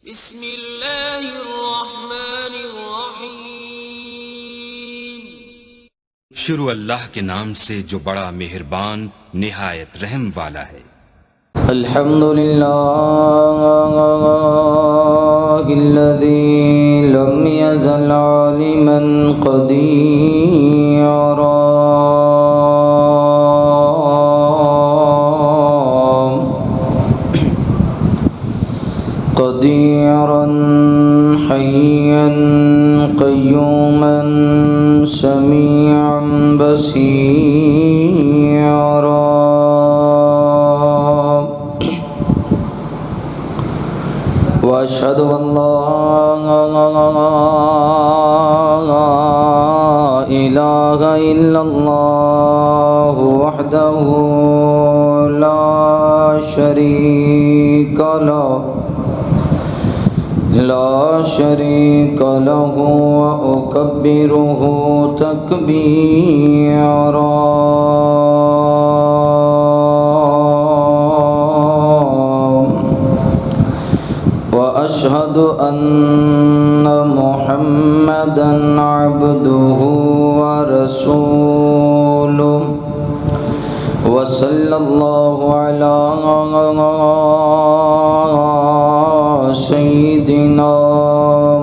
بسم اللہ الرحمن الرحیم۔ شروع اللہ کے نام سے جو بڑا مہربان نہایت رحم والا ہے۔ الحمدللہ الذی لم یزل عالما قدیرا قدیرا حیا قیوما سمیعا بصیرا واشهد ان لا اله الا الله وحده لا شريك له وأكبره تكبيرا وأشهد أن محمدا عبده ورسوله وصلى الله على سيدنا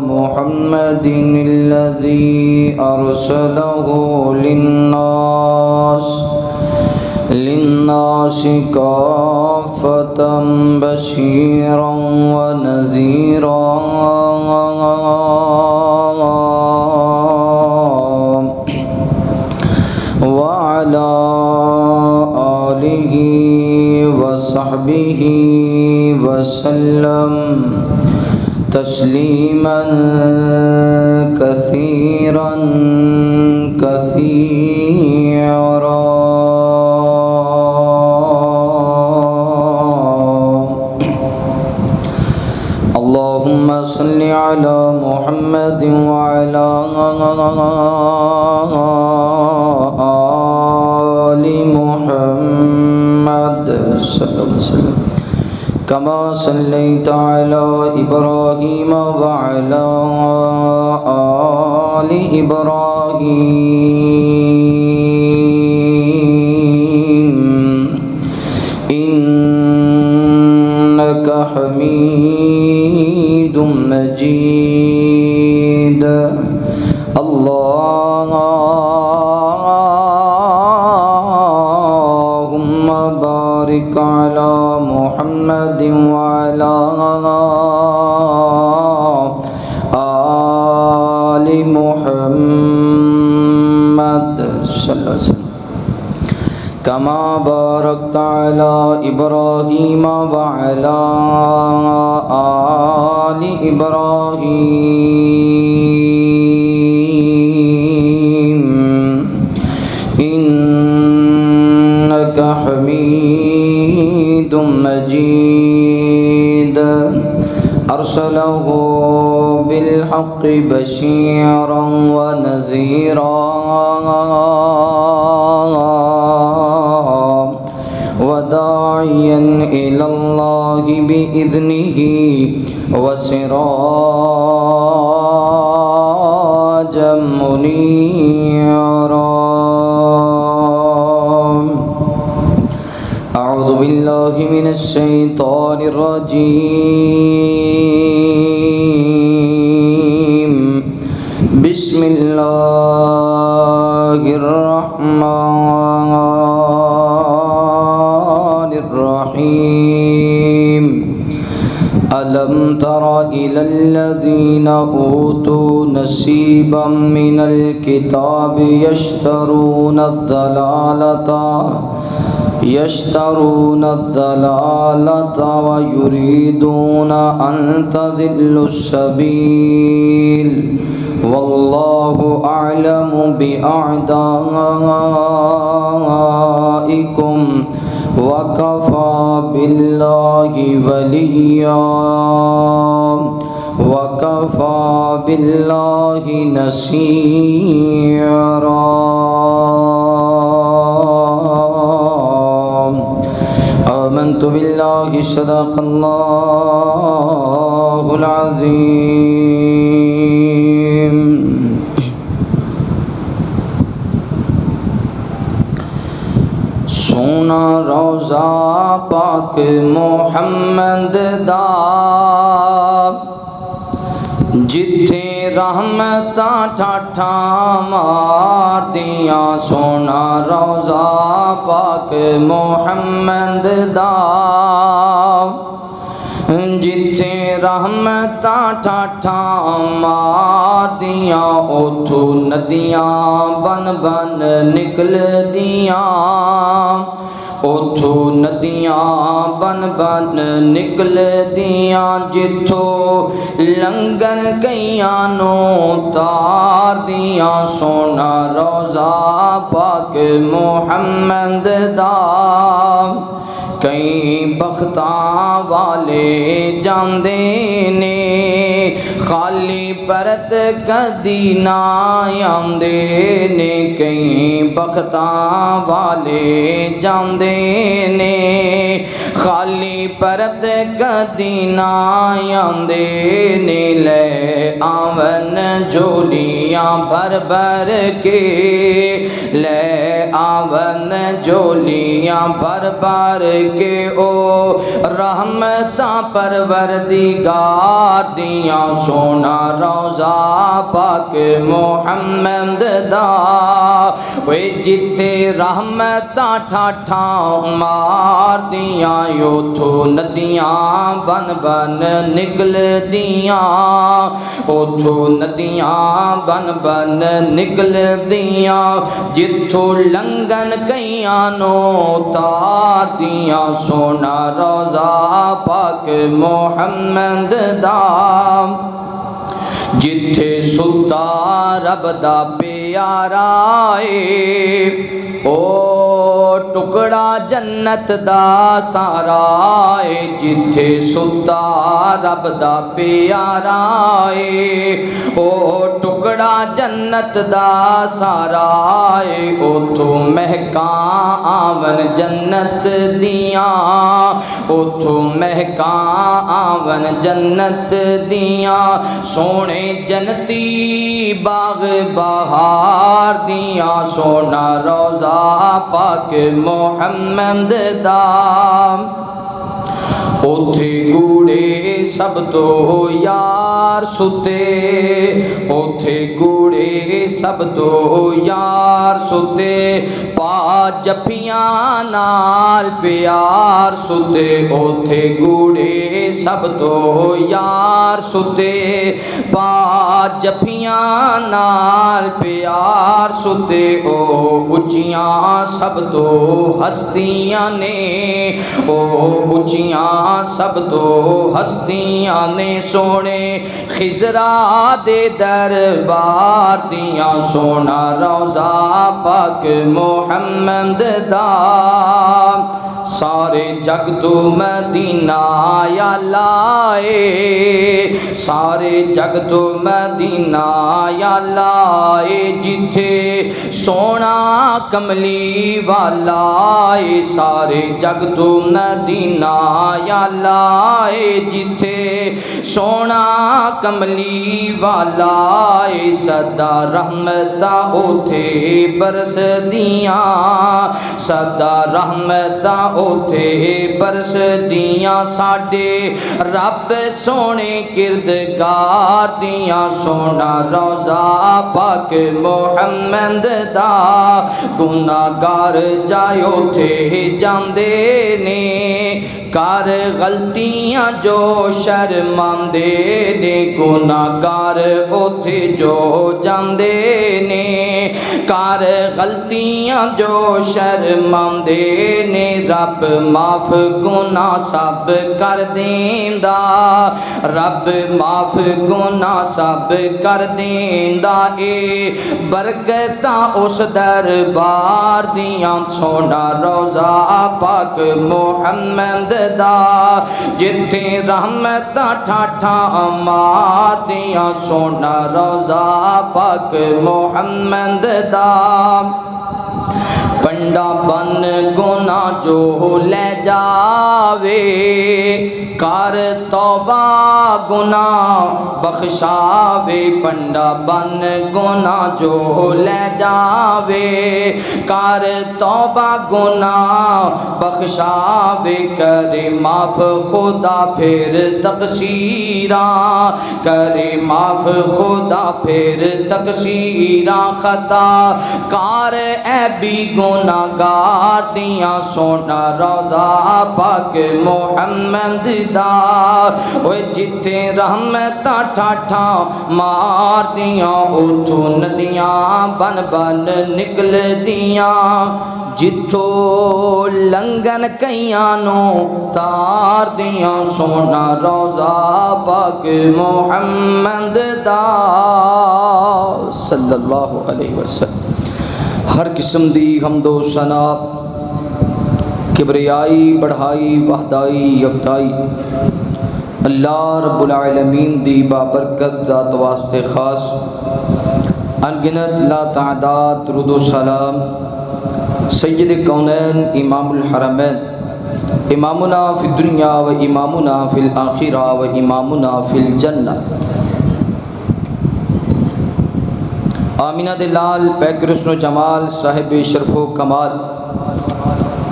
محمد الذي أرسله للناس كافة بشيرا ونذيرا وعلى آله وصحبه وسلم تسليما كثيرا كثيرا اللهم صل على محمد وعلى آل محمد صلى الله عليه وسلم كما صليت على إبراهيم وعلى آل إبراهيم إنك حميد مجيد اللهم بارك على محمد وعلى آل محمد صلى الله عليه وسلم كما باركت على إبراهيم وعلى آل إبراهيم إنك حميد مجيد أرسله بالحق بشيرا ونذيرا وداعيا إلى الله بإذنه وسراجا منيرا أعوذ بالله من الشيطان الرجيم بسم الله الرحمن الرحيم ألم تر إلى الذين أوتوا نصيبا من الكتاب يشترون الضلالة ويريدون أن تضلوا السبيل والله أعلم بأعدائكم وكفى بالله وليا وكفى بالله نصيرا آمنت بالله صدق الله العظیم سونا روضہ پاک محمد دا جتھے رحمتاں ٹھاٹھاں مار دیاں سونا روضہ پاک محمد دا جتھے رحمتاں ٹھاٹھاں مار دیاں اوتھو ندیاں بن بن نکل دیاں اوتھو ندیاں بن بن نکل دیاں جتھو لنگن کئیاں نو تار دیاں سونا روضہ پاک محمد دا کئی بختاں والے جاندے نے خالی پرت کدی نہ آندے نے کئی بختاں والے جاندے نے خالی پرت کدی نہ آندے نے لے آون جولیاں بھر بھر کے لے آون جولیاں بھر بھر کے او رحمتاں پروردگار دیاں سونا روضہ پاک محمد دا وے جتھے رحمتاں ٹھاٹھاں مار دیاں اوتھو ندیاں بن بن نکل دیاں اوتھو ندیاں بن بن نکل دیاں جتھو لنگن کئیاں نو تار دیاں سونا روضہ پاک محمد دا جتھے ستا رب دا پیارا اے او ٹکڑا جنت دا سارا اے جتھے ستا رب دا پیارا اے او ٹکڑا جنت دا سارا اے اوتھو مہکاں آون جنت دیاں اوتھو مہکاں آون جنت دیاں سونے جنتی باغ بہار دیاں سونا روضہ پاک محمد دا اوتھے گوڑے سب تو یار ستے اوتھے گوڑے سب تو یار ستے پا جپیاں نال پیار ستے اوتھے گوڑے سب تو یار ستے پا جپیاں نال پیار ستے او اچیاں سب تو ہستیاں نے او اچیاں سب تو ہستیاں نے سونے خضرا دے دربار دیاں سونا روضہ پاک محمد دا سارے جگ تو مدینہ یا لائے سارے جگ تو مدینہ یا لائے جتھے سونا کملی والا اے سارے جگ تو مدینہ یا لائے جتھے سونا کملی والا اے صدا رحمتاں اوتھے برس دیاں صدا رحمتاں اوتھے برس دیاں ساڈے رب سونے کردگار دیاں سونا روضہ پاک محمد دا گناہگار جائے اوتھے جاندے نے کار غلطیاں جو شرماندے نے گناہگار اوتھے جو جاندے نے کار غلطیاں جو شرماندے نے رب معاف گناہ سب کر دیندا رب معاف گناہ سب کر دیندا اے برکتاں اس دربار دیاں سونا روضہ پاک محمد دا جتھے رحمتاں ٹھاٹھاں مار دیاں سونا روضہ پاک محمد دا پنڈا بن گناہ جو لے جاوے کار توبہ گناہ بخشاوے پنڈا بن گناہ جو لے جاوے کار توبہ گناہ بخشاوے کرے معاف خدا پھر تقصیراں کرے معاف خدا پھر تقصیراں خطا کار اے بھی گناہگار دیاں سونا روضہ پاک محمد دا اوے جتھے رحمتاں ٹھاٹھاں مار دیاں اتھوں ندیاں بن بن نکل دیاں جتھوں لنگن کئیاں نو تار دیاں سونا روضہ پاک محمد دا صلی اللہ علیہ وسلم۔ ہر قسم دی حمد و ثنا کبریائی بڑھائی وحدائی یکتائی اللہ رب العالمین دی بابرکت ذات واسطے خاص انگنت لا تعداد درود و سلام سید کونین امام الحرمین امامنا فی الدنیا و امامنا فی الآخرہ و امامنا فی الجنہ آمینہ دے لال پیک حسن و جمال صاحب شرف و کمال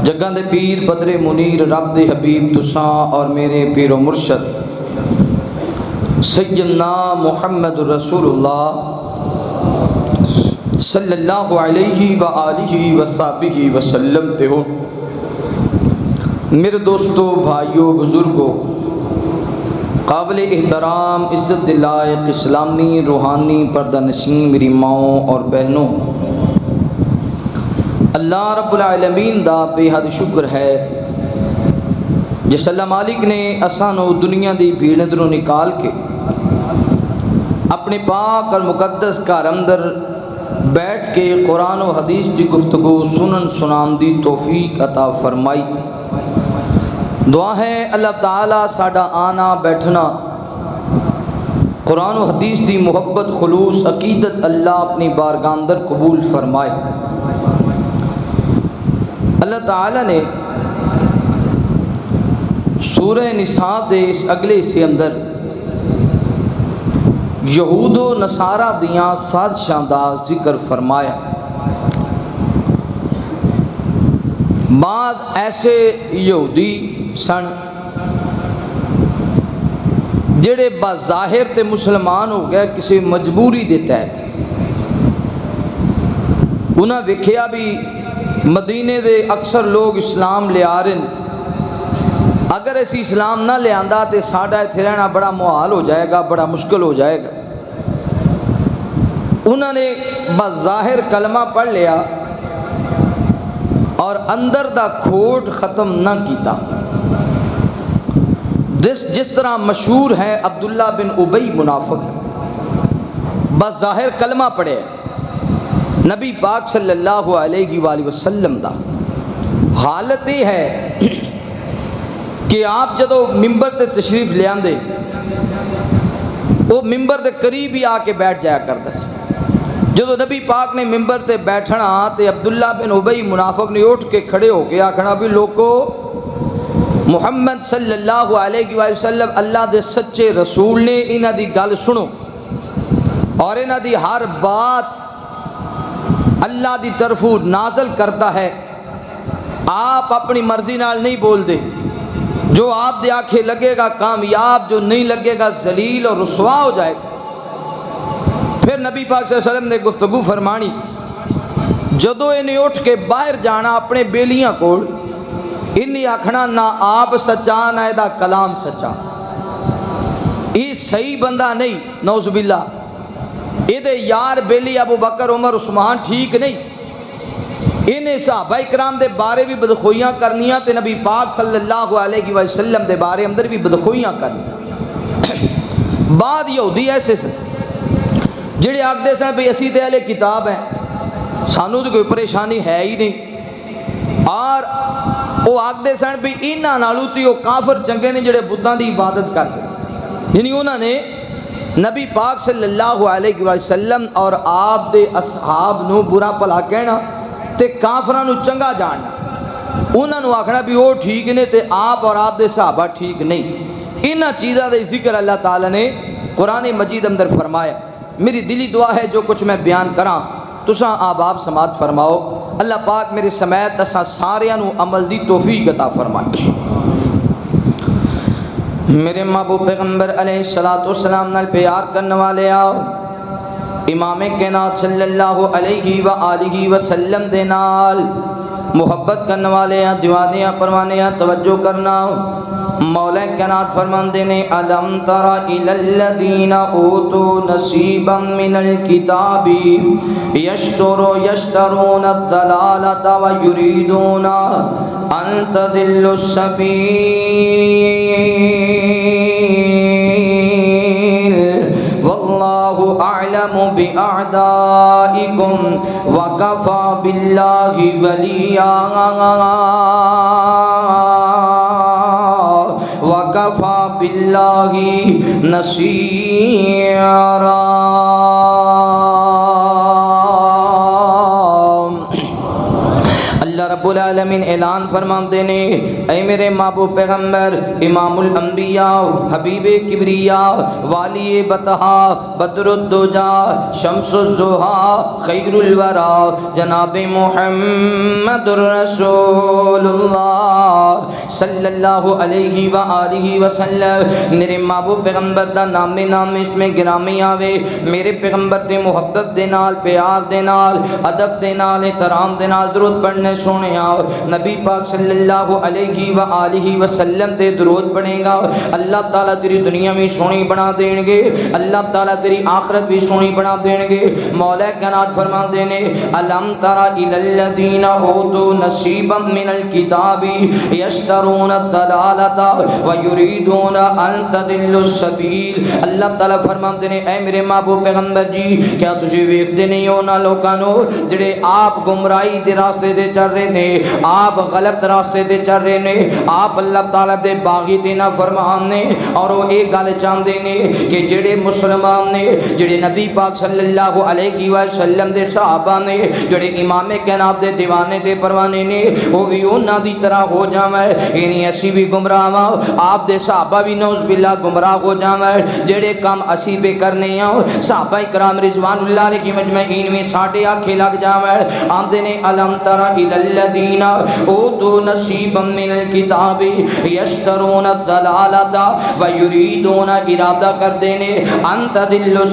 جگہ دے پیر بدر منیر رب دے حبیب تساں اور میرے پیر و مرشد سیدنا محمد رسول اللہ صلی اللہ علیہ وآلہ وصحبہ وسلم تے ہو۔ میرے دوستو بھائیو بزرگو قابل احترام عزت لائق اسلامی روحانی پردہ نشین میری ماؤں اور بہنوں، اللہ رب العالمین دا بے حد شکر ہے جس اللہ مالک نے اسانو دنیا دی بھیڑ اندروں نکال کے اپنے پاک اور مقدس گھر اندر بیٹھ کے قرآن و حدیث کی گفتگو سنن سنان دی توفیق عطا فرمائی۔ دعا ہے اللہ تعالیٰ ساڈا آنا بیٹھنا قرآن و حدیث دی محبت خلوص عقیدت اللہ اپنی بارگاہ اندر قبول فرمائے۔ اللہ تعالیٰ نے سورہ نساء دے اس اگلے حصے اندر یہود و نصارہ دیاں سازشاں دا ذکر فرمایا۔ بعد ایسے یہودی سن جڑے بظاہر تے مسلمان ہو گئے کسی مجبوری دے تحت، انہاں ویکھیا بھی مدینے دے اکثر لوگ اسلام لے آ رہے ہیں، اگر اسی اسلام نہ لے آندا تے ساڈا ایتھے رہنا بڑا محال ہو جائے گا، بڑا مشکل ہو جائے گا۔ انہوں نے بظاہر کلمہ پڑھ لیا اور اندر دا کھوٹ ختم نہ کیتا۔ جس طرح مشہور ہے عبداللہ بن ابی منافق بظاہر کلمہ پڑھے نبی پاک صلی اللہ علیہ وآلہ وسلم دا، حالت یہ ہے کہ آپ جدو ممبر تے تشریف لے آندے وہ ممبر دے قریب ہی آ کے بیٹھ جایا کرتا سی۔ جدو نبی پاک نے ممبر تے بیٹھنا تے عبداللہ بن ابی منافق نے اٹھ کے کھڑے ہو کے آکھنا بھی لوگو محمد صلی اللہ علیہ وآلہ وسلم اللہ دے سچے رسول نے انہاں دی گل سنو اور انہاں دی ہر بات اللہ دی طرفوں نازل کرتا ہے، آپ اپنی مرضی نال نہیں بول دے، جو آپ دے آنکھیں لگے گا کامیاب، جو نہیں لگے گا ذلیل اور رسوا ہو جائے گا۔ پھر نبی پاک صلی اللہ علیہ وسلم نے گفتگو فرمانی، جدو انہیں اٹھ کے باہر جانا اپنے بیلیاں کوڑ، انہیں آکھنا نہ آپ سچا نہ ایدہ کلام سچا، یہ صحیح بندہ نہیں، نعوذ باللہ، یہ یار بیلی ابو بکر عمر عثمان ٹھیک نہیں، انہیں صحابہ اکرام دے بارے بھی بدخوئیاں کرنیاں تے نبی پاک صلی اللہ علیہ وسلم دے بارے اندر بھی بدخوئیاں کرنیاں۔ بعد یہودی ایسے سے جڑے آکھدے سن بھی اسی تے اہل کتاب ہیں، سانوں تو کوئی پریشانی ہے ہی نہیں، اور وہ آکھدے سن بھی انہاں نالوں تے وہ کافر چنگے نے جڑے بتاں دی عبادت کرتے، یعنی انہوں نے نبی پاک صلی اللہ علیہ وسلم اور آپ دے اصحاب نو برا بھلا کہنا، تے کافراں نو چنگا جاننا، انہاں نو آکھنا بھی وہ ٹھیک نے تے آپ اور آپ دے صحابہ ٹھیک نہیں۔ انہاں چیزاں دے ذکر اللہ تعالیٰ نے قرآن مجید اندر فرمایا۔ میری دلی دعا ہے جو کچھ میں بیان کراں تساں آپ سماعت فرماؤ، اللہ پاک میرے سمیت اساں ساریاں نو عمل دی توفیق عطا فرمائے۔ میرے محبوب پیغمبر علیہ السلام نال پیار کرنے والے آؤ، امام کائنات صلی اللہ علیہ وآلہ وسلم دے نال محبت کرنے والے ہیں، دیوانے ہیں، پروانے ہیں، توجہ کرنا۔ مولا کائنات فرماندے نے الم تر الی الذین اوتوا نصیبا من الکتاب یشترون الضلالۃ ویریدون ان تضلوا السبیل واللہ اعلم باعدائکم وکفی باللہ ولیا وَكَفَى بِاللَّهِ نَصِيرًا۔ اللہ رب العالمین اعلان فرماندے نے اے میرے محبوب پیغمبر امام الانبیاء حبیب کبریا والی بطحا بدر الدجا شمس الضحا خیر الورا جناب محمد رسول اللہ صلی اللہ علیہ وآلہ وسلم۔ میرے محبوب پیغمبر دا نام اس میں گرامی آوے، میرے پیغمبر دے محبت دے نال، پیار دے نال، ادب دے نال، احترام دے نال درود پڑھنے سونے آؤ۔ نبی پاک صلی اللہ علیہ وآلہ وسلم دے درود پڑھے گا، اللہ تعالیٰ تیری دنیا میں سونی بنا دیں گے، اللہ تعالیٰ تیری آخرت بھی سونی بنا دیں گے۔ مولا کائنات فرما دینے الم تر الی الذین اوتوا نصیبا من الکتاب یشترون الضلالۃ ویریدون ان تضلوا السبیل۔ اللہ تعالیٰ فرما دینے اے میرے محبوب پیغمبر جی کیا تسی ویکھدے نہیں ہو نا لوکاں نو جڑے آپ گمراہی دے راستے دے چل رہے نے، آپ غلط راستے دے چل رہے نے، آپ اللہ تعالیٰ دے باغی تے نا فرمان نے، اور وہ ایک گل چاہتے نے کہ جڑے مسلمان نے، جڑے نبی پاک صلی اللہ علیہ وسلم دے صحابہ نے، جڑے امام کائنات دے دیوانے دے پروانے نے، وہ بھی انہاں دی طرح ہو جاویں، یعنی اسی بھی گمراہ ہاں، آپ دے صحابہ بھی نعوذ باللہ گمراہ ہو جاویں، جڑے کام اسی پہ کرنے ہاں صحابہ کرام رضوان اللہ علیہ مجمعین میں ساڈے آنکھیں لگ جاویں۔ آندے نے الم تر الی الذین اوتوا نصیبا من الکتاب یشترون الضلالۃ ویریدون ارادہ کر دینے ان تضلوا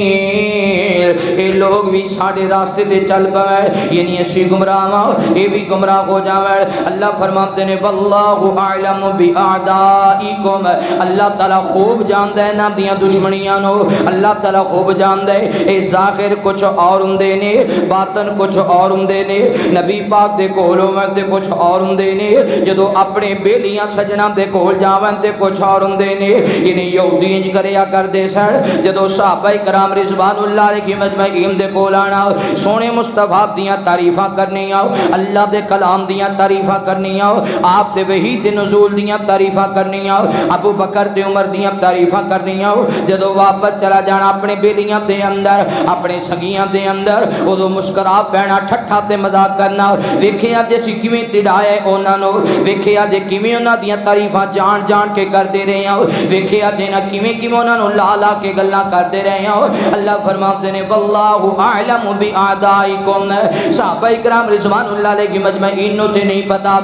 السبیل، اے لوگ بھی ساڑھے راستے دے چل پویں، یعنی اسی گمراہ ہاں اے بھی گمراہ ہو جاویں۔ اللہ فرماتے نے واللہ اعلم باعدائکم، اللہ تعالیٰ خوب جاندے نا دیاں دشمنیاں نو، اللہ تعالیٰ خوب جاندے اے ظاہر کچھ اور ہوندے نے، باطن کچھ اور ہوندے نے، نبی پاک دے کول ہوویں تے کچھ اور ہوندے نے، جدو اپنے بیلیاں سجنا دے کول جاویں تے کچھ اور ہوندے نے، یعنی یہودی انج کریا کردے سن، جدو صحابہ کرام رضوان اللہ علیہ مجمعین دے کول آنا سونے مصطفیٰ دیاں تعریفاں کرنیاں، اللہ دے کلام دیاں تعریفاں کرنیاں، آپ دے وحی دے نزول دیاں تعریفاں کرنیاں، ابو بکر دے عمر دیاں تعریفاں کرنیاں، جدو واپس چلا جانا اپنے بیلیاں دے اندر، اپنے سگیاں دے اندر، ادو مسکرا پینا، ٹھٹھا تے مذاق کرنا، ویکھیا جے سی کیویں تڑایا انہاں نو، ویکھیا جے کیویں انہاں دیاں تعریفاں جان جان کے کردے رہے ہیں، ویکھیا جے نہ کیویں انہاں نو لا لا کے گلاں کردے رہے ہیں۔ اللہ فرماتے نے واللہ اعلم باعدائکم، صحابہ کرام رضوان اللہ علیہ مجمعین نو تے نہیں پتا،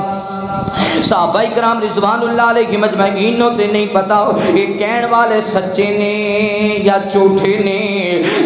صحابہ کرام رضوان اللہ علیہ مجمعین نو تے نہیں پتا یہ کہن والے سچے نے یا جھوٹے نے۔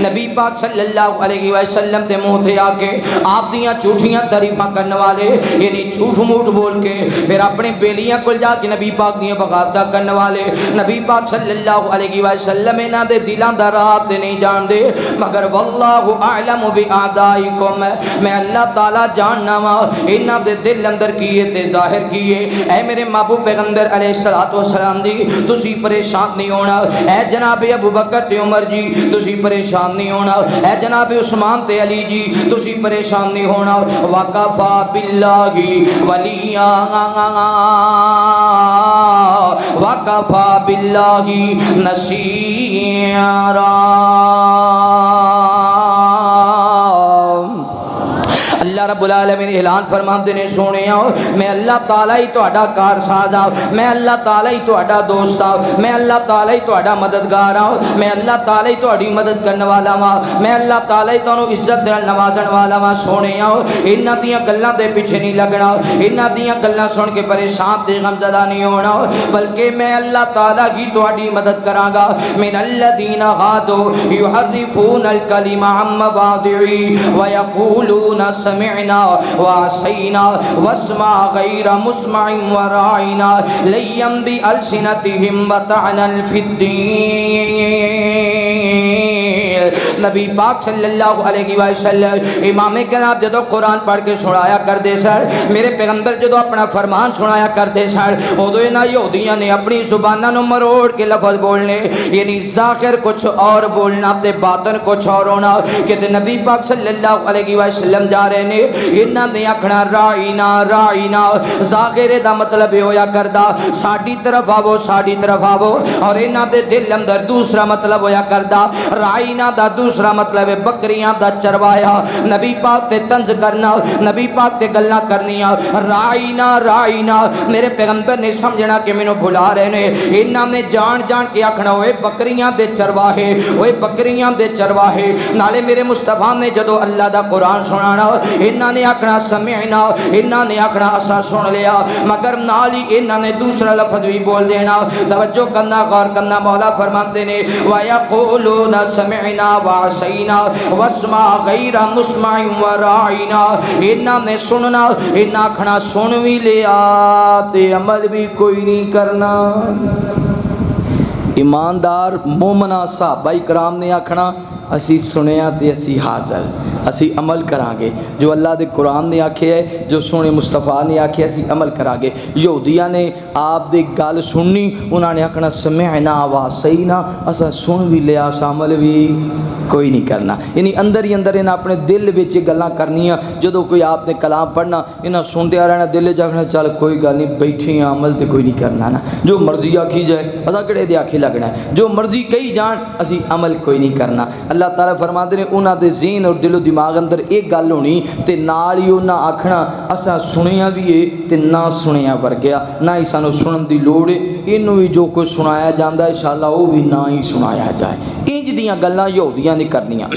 نبی پاک صلی اللہ علیہ وسلم دے منہ تے آ کے آپ دیاں جھوٹیاں تعریفاں کرنے والے، یعنی جھوٹ موٹ بول کے پھر اپنے بیلیاں کول جا کے نبی پاک دیاں بغاوتاں کرنے والے، نبی پاک صلی اللہ علیہ وسلم انہاں دے دلاں دا راز تے نہیں جان دے، مگر واللہ اعلم باعدائکم، میں اللہ تعالی جاننا وا انہاں دے دل اندر کیے تے ظاہر کیے۔ اے میرے محبوب پیغمبر علیہ السلام جی تسی پریشان نہیں ہونا، اے جناب ابو بکر تے عمر جی تسی پریشان نہیں ہونا، اے جناب عثمان تے علی جی تسی پریشان نہیں ہونا، وکفا باللہ ولیا وکفا باللہ نصیرا۔ اللہ رب العالمین اعلان فرماتے نے سونے آؤ میں اللہ تعالیٰ ہی تہاڈا کارساز آؤ، میں اللہ تعالیٰ ہی تہاڈا دوست آؤ، میں اللہ تعالیٰ ہی تہاڈا مددگار آؤ، میں اللہ تعالیٰ ہی تہاڈی مدد کرنے والا وا، میں اللہ تعالیٰ ہی تانوں عزت نال نوازن والا وا۔ سونے آؤ انہاں دیاں گلاں دے پیچھے نہیں لگنا، انہاں دیاں گلاں سن کے پریشان تے غمزدہ نہیں ہونا، بلکہ میں اللہ تعالیٰ ہی تہاڈی مدد کراں گا۔ من الذین ہادوا یحرفون الکلم عن مواضعہ ویقولون سمعنا وعصینا واسمع غیر مسمع وراعنا لیا بألسنتہم وطعنا فی الدین۔ نبی پاک صلی اللہ علیہ وسلم امام جناب جدو قرآن پڑھ کے سنایا کرتے سر، میرے پیغمبر جدو اپنا فرمان سنایا کرتے سر، ادو انہاں یہودیاں نے اپنی زبانوں نو مروڑ کے لفظ بولنے، یعنی ظاہر کچھ اور بولنا تے باطن کچھ اور ہونا، کہ نبی پاک صلی اللہ علیہ وسلم جا رہے نے، انہاں نے آکھنا رائنا رائنا، ظاہر دا مطلب ہویا کردا ساڈی طرف آو ساڈی طرف آو، اور انہاں دے دل اندر دوسرا مطلب ہویا کردا رائنا دا دوسرا مطلب ہے بکریاں دا چروایا۔ نبی پاک تے طنز کرنا، نبی پاک تے گلاں کرنیاں، رائنا رائنا، میرے پیغمبر نے سمجھنا کہ مینوں بھلا رہے نے، انہاں نے جان جان کے آکھنا اوے بکریاں دے چرواہے، اوے بکریاں دے چرواہے۔ نالے میرے مصطفیٰ نے جدو اللہ دا قرآن سنانا، انہاں نے آکھنا سمعنا، انہاں نے آکھنا اسا سن لیا، مگر نال ہی انہاں نے دوسرا لفظ بھی بول دینا۔ توجہ کرنا، غور کرنا، مولا فرماتے نے وَيَقُولُونَ سَمِعْنَا وَعَصَيْنَا وَاسْمَعْ غَيْرَ مُسْمَعٍ وَرَاعِنَا، انہاں نے سننا، انہاں آکھنا سن بھی لیا تے عمل بھی کوئی نہیں کرنا۔ ایماندار مومنہ صحابہ کرام نے آکھنا اسی سنیا تے اسی حاضر، اسی عمل کران گے جو اللہ دے قرآن نے آکھے ہے، جو سونے مصطفیٰ نے آکھے اسی عمل کران گے۔ یہودیاں نے آپ دے گل سننی، انہاں نے آکھنا سمعنا وعصینا، اسا سن بھی لیا اسا عمل بھی کوئی نہیں کرنا، یعنی اندر ہی اندر انہاں اپنے دل وچ گلاں کرنیاں۔ جدو کوئی آپ نے کلام پڑھنا انہاں سنتے آ رہنا، دل وچ آکھنا چل کوئی گل نہیں، بیٹھے ہیں عمل تے کوئی نہیں کرنا نا، جو مرضی آکھی جائے اسا کہڑے دے آکھے لگنا ہے، جو مرضی کہی جان اسی عمل کوئی نہیں کرنا۔ اللہ تعالیٰ فرماتے ہیں انہاں دے ذہن اور دل و دماغ اندر ایک گل ہونی تے نال ہی انہاں آکھنا اسا سنیا بھی ہے تے نہ سنیا ورگیا، نہ ہی سانو سنن دی لوڑ ہے، اینوں بھی جو کچھ سنایا جاندا ہے انشاءاللہ وہ بھی نہ ہی سنایا جائے۔ انج دیاں گلاں یہودیاں نے کرنیاں۔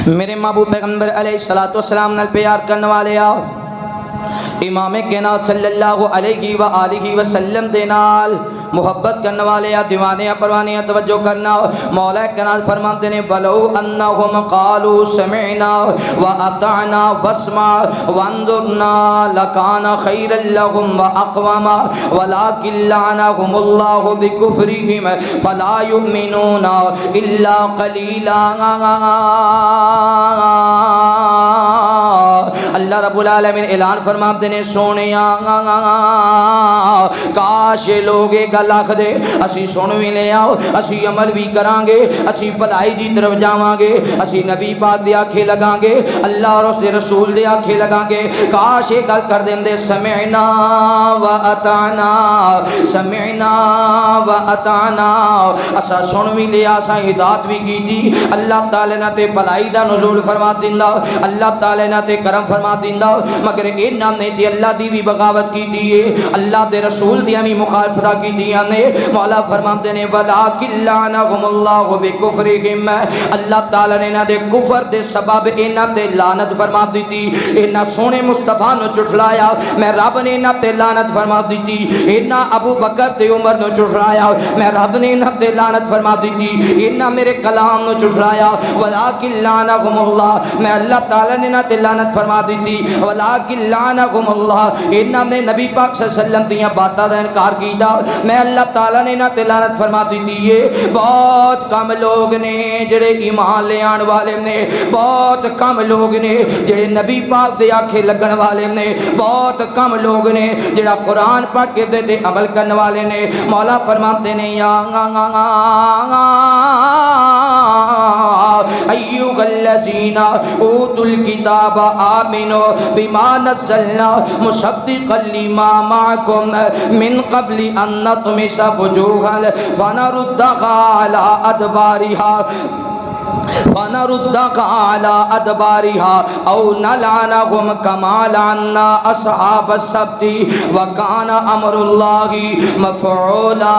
میرے محبوب پیغمبر علیہ السلام نال پیار کرنے والے آؤ، امام کائنات صلی اللہ علیہ وآلہ وسلم دے نال محبت کرنے والے یا دیوانے یا پروانے یا توجہ کرنا۔ مولا کائنات فرماتے ہیں بلو انہم قالوا سمعنا واطعنا واسمع وانظرنا لکان خیرا لهم واقوم ولکن لعنهم اللہ بکفرهم فلا یؤمنون الا قلیلا۔ اللہ رب العالمین اعلان فرماتے ہیں سونیا کاش لوگ گل آکھ دے اسی سن بھی لے آؤ، اسی عمل بھی کران گے، اسی بھلائی دی طرف جاواں گے، اسی نبی پاک دے آکھے لگاں گے، اللہ اور اس دے رسول دے آکھے لگاں گے۔ کاش یہ گل کر دیندے سمعنا و اطعنا، سمعنا و اطعنا، اسا سن بھی لیا، اسا اطاعت بھی کیتی، اللہ تعالی نے تے بھلائی دا نزول فرما دیندا، اللہ تعالی نے تے کرم فرما دیندا، مگر انہاں نے تے اللہ دی بھی بغاوت کیتی ہے، اللہ دے رسول دی بھی مخالفت کیتی نے۔ مولا فرماتے ہیں وَلَٰكِن لَعْنَهُمُ اللَّهُ بِكُفْرِهِمْ، اللہ تعالی نے انہاں دے کفر دے سبب انہاں تے لعنت فرما دیتی، انہاں سونے مصطفیٰ نو جھٹلایا، میں رب نے انہاں تے لعنت فرما دیتی، انہاں ابو بکر تے عمر نو جھٹلایا، میں رب نے انہاں تے لعنت فرما دیتی، انہاں میرے کلام نو جھٹلایا، وَلَٰكِن لَعْنَهُمُ اللَّهُ، میں اللہ تعالی نے انہاں تے لعنت فرما دیتی، وَلَٰكِن لَعْنَهُمُ اللَّهُ، انہاں نے نبی پاک صلی اللہ علیہ وسلم دیاں باتاں دا انکار کیتا، میں اللہ تعالیٰ نے نہ لعنت فرما دیتی ہے۔ بہت کم لوگ نے جڑے ایمان لے آن والے نے، بہت کم لوگ نے جڑے نبی پاک دے آکھے لگن والے نے، بہت کم لوگ نے جڑا قرآن پڑھ کے دے عمل کرنے والے نے۔ مولا فرماتے ہیں یا ایھا الذین اوتوا الکتاب آمنوا بما نزلنا مصدقا لما معکم من قبل ان نطمس وجوہا فنردها على ادبارها فنردک علی ادبارہا او نلعنہم کما لعنا اصحاب السبت وکان امر اللہ مفعولا۔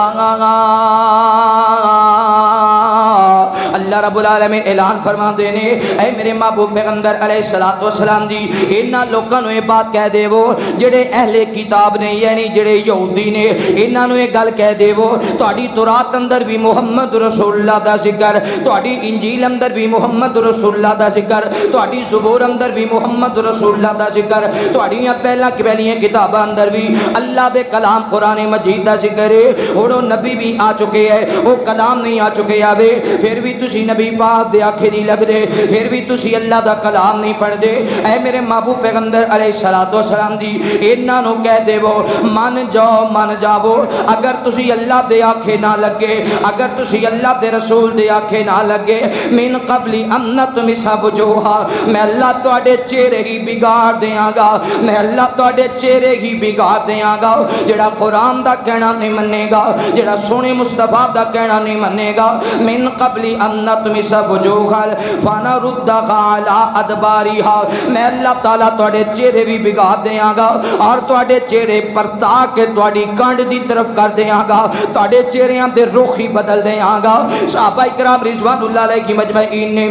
اللہ رب العالمین اعلان فرما دینے اے میرے محبوب پیغمبر علیہ السلام جی انہاں لوکاں نوں یہ بات کہہ دے وہ جڑے اہل کتاب نے یعنی جڑے یہودی نے انہاں نوں یہ گل کہہ دے وہ تہاڈی تورات اندر بھی محمد رسول اللہ دا ذکر، تہاڈی انجیل اندر بھی محمد رسول اللہ دا ذکر، تہاڈی زبور اندر بھی محمد رسول اللہ دا ذکر، تہاڈیاں پہلیاں کتاباں اندر بھی اللہ دے کلام قرآن مجید دا ذکر ہے۔ ہن او نبی بھی آ چکے ہیں، وہ کلام نہیں آ چکے آوے پھر بھی تسی نبی پاک دے آکھے نہیں لگ دے، پھر بھی تسی اللہ دا کلام نہیں پڑھ دے۔ اے میرے محبوب پیغمبر علیہ السلام جی انہاں نوں کہہ دے وہ من جاؤ اگر تسی اللہ دے آکھے نہ لگے، اگر تسی اللہ دے رسول دے آکھے نہ لگے، من قبل ان نطمس وجوہا میں اللہ تواڈے چہرے ہی بگاڑ دیاں گا، میں اللہ تواڈے چہرے ہی بگاڑ دیاں گا۔ جڑا قرآن دا کہنا نہیں منے گا، جڑا سونے مصطفیٰ دا کہنا نہیں منے گا، من قبل ان نطمس وجوہا فنردھا علی ادبارہا میں اللہ تعالیٰ تواڈے چہرے بھی بگاڑ دیاں گا اور تواڈے چہرے پرتا کے تواڈی کانڈ دی طرف کر دیاں گا، تواڈے چہریاں دے رخ ہی بدل دیاں گا۔ صحابہ کرام رضوان اللہ علیہ کی مجمعین نے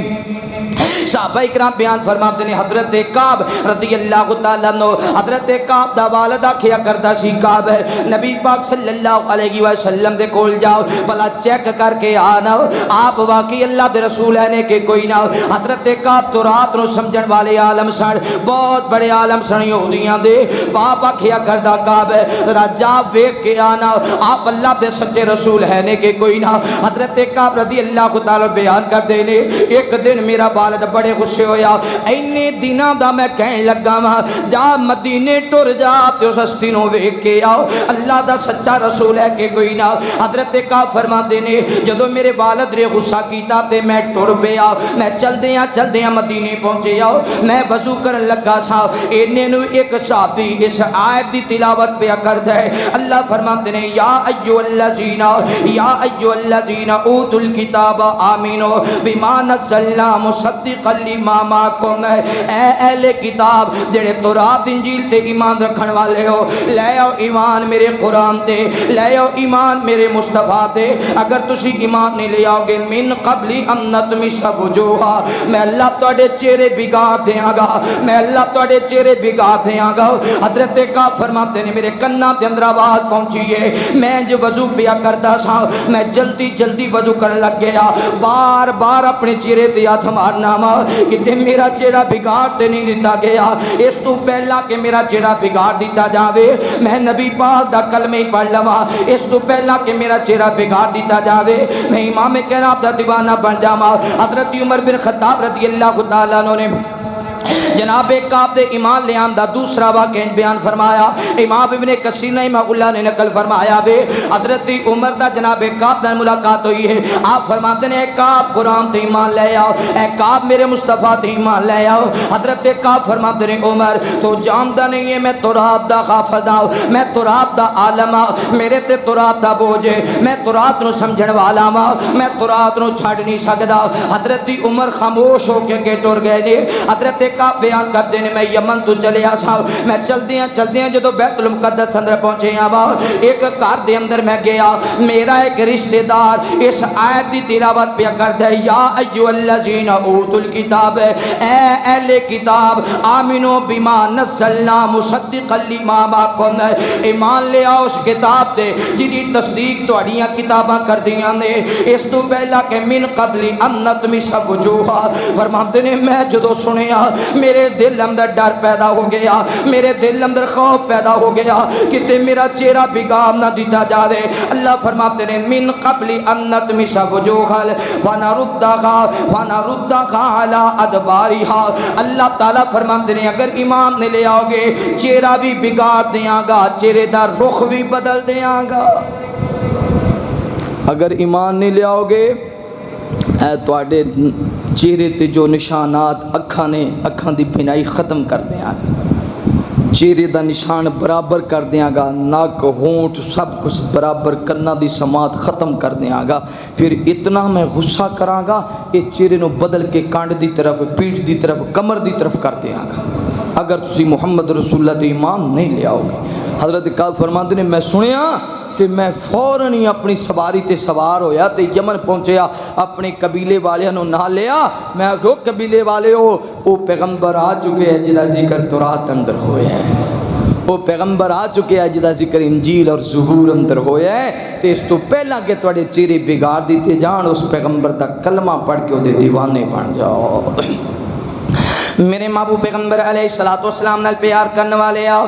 صحابہ اکرام بیان فرماتے ہیں حضرت کعب رضی اللہ تعالیٰ عنہ حضرت کعب دا والدہ کیا کرتا سی کعب نبی پاک صلی اللہ علیہ وسلم دے کول جاؤ بلا چیک کر کے آنا آپ واقعی اللہ دے رسول ہے کہ کوئی نہ۔ حضرت کعب تو رات نو سمجھن والے عالم سن، بہت بڑے عالم سن یہودیاں دے، باپ کیا کرتا کعب ذرا جا ویکھ کے آنا آپ اللہ دے سچے رسول ہے کہ کوئی نہ۔ حضرت کعب رضی اللہ تعالیٰ بیان کر دینے ایک دن میرا والد بڑے غصے ہویا اینے دنوں دا میں کہن لگا وا جا مدینے ٹر جا تے اس ہستی نو ویکھ کے آؤ اللہ دا سچا رسول ہے کہ کوئی نہ۔ حضرت کعب فرماندے نے جدوں میرے والد نے غصہ کیتا تے میں ٹر پیا، میں چلدیاں مدینے پہنچے آؤ میں وضو کرن لگا سا اینے نو ایک صحابی اس آیت دی تلاوت پیا کردا ہے۔ اللہ فرماندے نے یا ایھا الذین اوتوا الکتاب آمنوا بما نزلنا مصدقا لما معکم اے اہل کتاب جڑے تورات انجیل تے ایمان رکھن والے ہو لے آؤ ایمان میرے قرآن تے، لے آؤ ایمان میرے مصطفیٰ تے۔ اگر تسی ایمان نہیں لے آؤ گے من قبل ان نطمس وجوہا میں اللہ تواڈے چہرے بگاڑ دیاں گا، میں اللہ تواڈے چہرے بگاڑ دیاں گا۔ حضرت کعب فرماتے ہیں میرے کنا دے اندر آواز پہنچی ہے، میں جو وضو پیا کرتا سا میں جلدی وضو کرن لگ گیا، بار بار اپنے چہرے تے ہاتھ مارنا وا کہ میرا چہرہ بگاڑ تے نہیں دیتا گیا، اس تو پہلا کہ میرا چہرہ بگاڑ دیتا جاوے میں نبی پاک دا کلمہ ہی پڑھ لواں، اس تو پہلا کہ میرا چہرہ بگاڑ دیتا جاوے میں امام کائنات دا دیوانہ بن جاواں۔ حضرت عمر بن خطاب رضی اللہ تعالیٰ عنہ نے جناب کعب دے ایمان لے آمدہ دوسرا واقعہ بیان فرمایا، امام ابن کثیر رحمہ اللہ نے نقل فرمایا بے حضرت عمر دا جناب کعب دا ملاقات ہوئی ہے، آپ فرماتے ہیں اے کعب قرآن تے ایمان لے آؤ، اے کعب میرے مصطفیٰ تے ایمان لے آؤ۔ حضرت کعب فرماتے ہیں عمر تو جاندا نہیں ہے میں تورات دا حافظ ہوں، میں تورات دا عالم ہوں، میرے تے تورات دا بوجھ ہے، میں تورات نو سمجھن والا ہوں، میں تورات نو چھڈ نہیں سکدا۔ حضرت عمر خاموش ہو کے ٹر گئے نے۔ حضرت کعب بیان کر دینے میں یمن تو چلے آسا میں چلدیاں جدو بیت المقدس اندر پہنچے آوا ایک گھر دے اندر میں گیا، میرا ایک رشتہ دار اس آیت دی تلاوت پہ کر دے یا ایھا الذین اوتوا الکتاب اے اہل کتاب آمنوا بما نزلنا مصدقا لما معکم ایمان لے آؤ اس کتاب تے جدی تصدیق تہاڈیاں کتاباں کر دیاں نے اس تو پہلا کہ من قبل ان نطمس وجوہا۔ فرماتے نے میں جدو سنیا میرے دل اندر ڈر پیدا ہو گیا، میرے دل اندر خوف پیدا ہو گیا کہ میرا چہرہ بگاڑ نہ دیتا جاوے۔ اللہ فرماتے ہیں من قبل ان نطمس وجوہا فنردھا علی ادبارہا۔ اللہ تعالیٰ فرماتے ہیں اگر ایمان نہیں لے آؤ گے چہرہ بھی بگاڑ دیاں گا، چہرے دا رخ بھی بدل دیاں گا۔ اگر ایمان نہیں لے آؤ گے اے تواڈے چہرے تے جو نشانات اکھاں نے اکھاں دی بینائی ختم کر دیاں گے۔ چہرے دا نشان برابر کر دیاں گا، ناک ہونٹ سب کچھ برابر، کنا دی سماعت ختم کر دیاں گا، پھر اتنا میں غصہ کراں گا یہ چہرے نو بدل کے کانڈ دی طرف، پیٹھ دی طرف، کمر دی طرف کر دیاں گا اگر تسی محمد رسول اللہ تے ایمان نہیں لے آؤ گے۔ حضرت کعب فرماندے نے میں سنیا کہ میں فوراً ہی اپنی سواری تے سوار ہویا تے یمن پہنچیا، اپنے قبیلے والے نو نہ لیا، میں کہو قبیلے والے ہو او پیغمبر آ چکے ہیں جدا ذکر تورات اندر ہویا ہے، وہ پیغمبر آ چکے ہیں جدا ذکر انجیل اور زبور اندر ہویا ہے، تے اس تو پہلا کہ تواڈے چہرے بگاڑ دیتے جان اس پیغمبر دا کلمہ پڑھ کے وہ دیوانے بن جاؤ۔ میرے محبوب پیغمبر علیہ السلام نال پیار کرنے والے آؤ،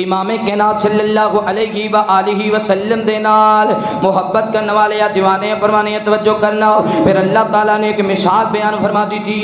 امام کائنات صلی اللہ علیہ وآلہ وسلم دے نال محبت کرنے والے یا دیوانے پروانے توجہ کرنا۔ پھر اللہ تعالیٰ نے ایک مثال بیان فرما دی تھی،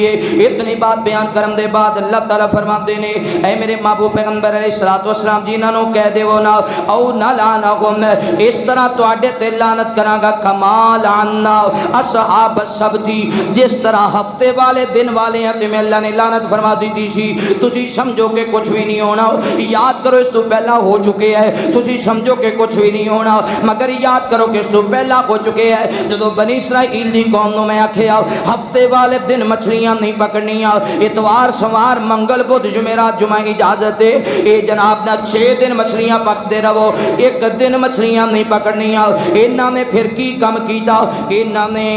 اتنی بات بیان کرم دے بعد اللہ تعالیٰ فرماتے نے اے میرے محبوب پیغمبر علیہ السلام جی انہوں کہہ دے وہ نا او نہ لعنہم، اس طرح تواڈے تے لعنت کراں گا کما لعنا اصحاب السبت، جس طرح ہفتے والے دن والے ہیں تے میں اللہ نے لعنت فرما دی تھی، تسی سمجھو کہ کچھ بھی نہیں ہونا، یاد کرو اس تو پہلا ہو چکے ہیں، تسی سمجھو کہ کچھ بھی نہیں ہونا، مگر یاد کرو کہ اس تو پہلا ہو چکے ہیں۔ جدو بنی اسرائیل دی قوم نو میں آکھیا ہفتے والے دن مچھلیاں نہیں پکڑنیاں، اتوار سوار منگل بدھ جمعرات جمعہ اجازت ہے، اے جناب نہ 6 دن مچھلیاں پکتے رہو، ایک دن مچھلیاں نہیں پکڑنیاں۔ انہاں نے پھر کی کم کیتا، انہاں نے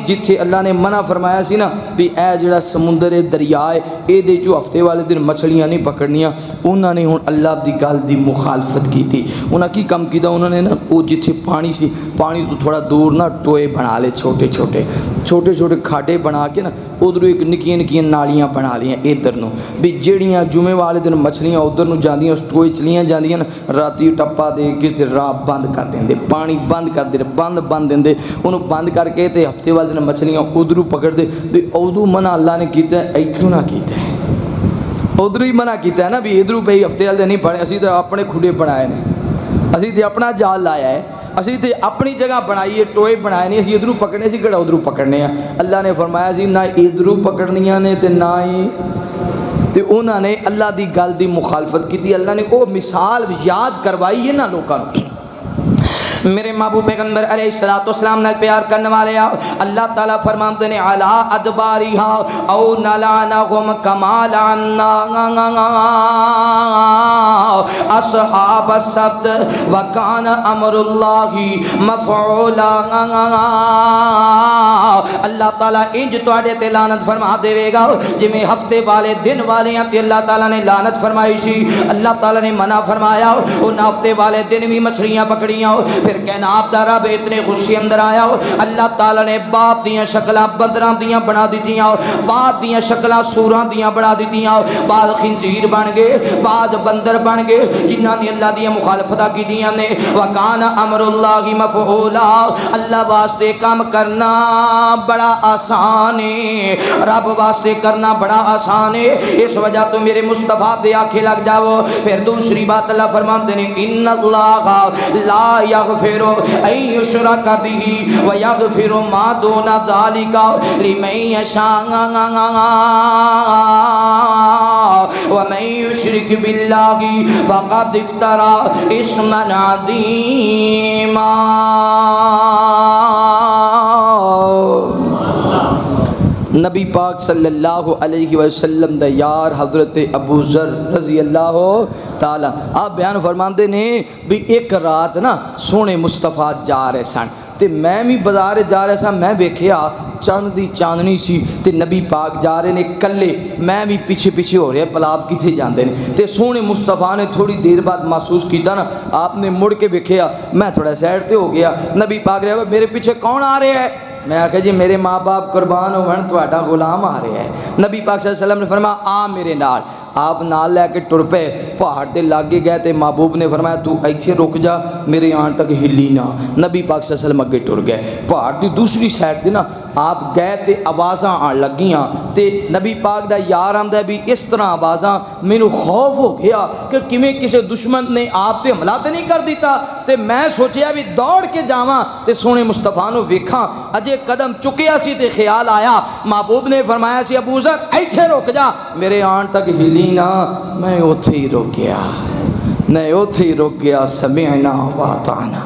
جتھے اللہ نے منع فرمایا سی نا بھی اے جڑا سمندر دریا ہے اے دے جو ہفتے والے دن مچھلیاں نہیں پکڑنیاں، انہاں نے ہن اللہ دی گل دی مخالفت کی تھی۔ انہاں کی کم کیتا، انہوں نے نا وہ جتھے پانی سی پانی تو تھوڑا دور نا ٹوئے بنا لے، چھوٹے چھوٹے کھاڈے بنا کے نا ادھر ایک نکیاں نکیاں نالیاں بنا لیاں ادھر نو بھی جیڑیاں جمعے والے دن مچھلیاں ادھر نو جاندیاں اس ٹوئے چلیاں جاندیاں نا، راتی ٹپا دے کے تے راہ بند کر دیندے، پانی بند کر دے، بند دیندے، انہوں بند کر کے تے ہفتے والے دن مچھلیاں ادھروں پکڑ دے۔ بھی ادھر منع اللہ نے کیتا ہے، ایتھوں نہ کیتا ہے، ادھر ہی منع کیتا ہے نا بھی ادھر بھئی ہفتے والے نہیں پڑے، اسی تو اپنے کھڈے بنائے نے، اسی تے اپنا جال لایا ہے، اسی تے اپنی جگہ بنائی ہے، ٹوئے بنائے نہیں، اسی ادھروں پکڑنے، اسی کہڑا ادھروں پکڑنے ہیں۔ اللہ نے فرمایا سی نہ ادھروں پکڑنیاں نے تے نہ ہی تے انہوں نے اللہ دی گل دی مخالفت کی تھی۔ اللہ نے وہ مثال یاد کروائی ہے نا لوگوں کو۔ میرے محبوب پیغمبر علیہ السلام نال پیار کرنے والے آؤ، اللہ تعالیٰ فرماتے ہیں علی ادبارہا او نلعنہم کما لعنا اصحاب السبت وکان امر اللہ مفعولا۔ اللہ تعالیٰ انج تواڈے تے لعنت فرما دے گا جی میں ہفتے والے دن والے ہیں تے اللہ تعالیٰ نے لعنت فرمائی سی، اللہ تعالیٰ نے منع فرمایا ان ہفتے والے دن بھی مچھلیاں پکڑیاں۔ پھر کہنا آپ دا رب اتنے غصے اندر آیا، اللہ تعالیٰ نے باپ دیاں شکلہ بندراں دیاں بنا دیتیاں، باپ دیاں شکلہ سوراں دیاں بنا دیتیاں، بعض خنزیر بن گئے، بعض بندر بن گئے جنہاں نے اللہ دیاں مخالفتہ کی دیاں نے۔ وَقَانَ أَمْرُ اللَّهِ مَفْعُولًا، اللہ واسطے کام کرنا بڑا آسان ہے، رب واسطے کرنا بڑا آسان ہے، اس وجہ تو میرے مصطفیٰ دے آنکھیں لگ جاؤ۔ پھر دوسری بات اللہ فرماتے ہیں ان اللہ لا یغفر ان یشرک به ویغفر ما دون ذلک لمن یشاء ومن یشرک باللہ فقد افترى اسما عظیما۔ نبی پاک صلی اللہ علیہ وسلم دا یار حضرت ابو ذر رضی اللہ تعالیٰ آپ بیان فرماندے نے بھی ایک رات نا سونے مصطفیٰ جا رہے سن تے میں بھی بازار جا رہا سا، میں ویکھیا چاند دی چاندنی سی تے نبی پاک جا رہے نے کلے، میں بھی پیچھے ہو رہا پلاب کتھے جاندے نے تے سونے مصطفیٰ نے تھوڑی دیر بعد محسوس کیتا نا، آپ نے مڑ کے ویکھیا، میں تھوڑا سائڈ تے ہو گیا، نبی پاک رہے میرے پیچھے کون آ رہے ہے؟ میں آکھا جی میرے ماں باپ قربان ہون تواڈا غلام آ رہا ہے۔ نبی پاک صلی اللہ علیہ وسلم نے فرمایا آ میرے نال، آپ نال لے کے ٹر پے، پہاڑ تے لاگے گئے تے محبوب نے فرمایا تو ایتھے رک جا، میرے آن تک ہلی نہ۔ نبی پاک صلی اللہ علیہ وسلم اگے ٹر گئے، پہاڑ دی دوسری سائڈ تے نا آپ گئے تے آوازاں آن لگیاں تے نبی پاک دا یار آندا بھی اس طرح آوازاں، مینوں خوف ہو گیا کہ کیویں کسے دشمن نے آپ تے حملہ تے نہیں کر دیتا، تے میں سوچیا بھی دوڑ کے جاواں تے سونے مصطفیٰ نو ویکھاں، اجے قدم چکیا سی تے خیال آیا، محبوب نے فرمایا سی ابو ذر ایتھے رک جا، میرے آن تک ہلی بولی نا میں اوتھے ہی رک گیا، میں اوتھے ہی رک گیا، سمعنا واطعنا،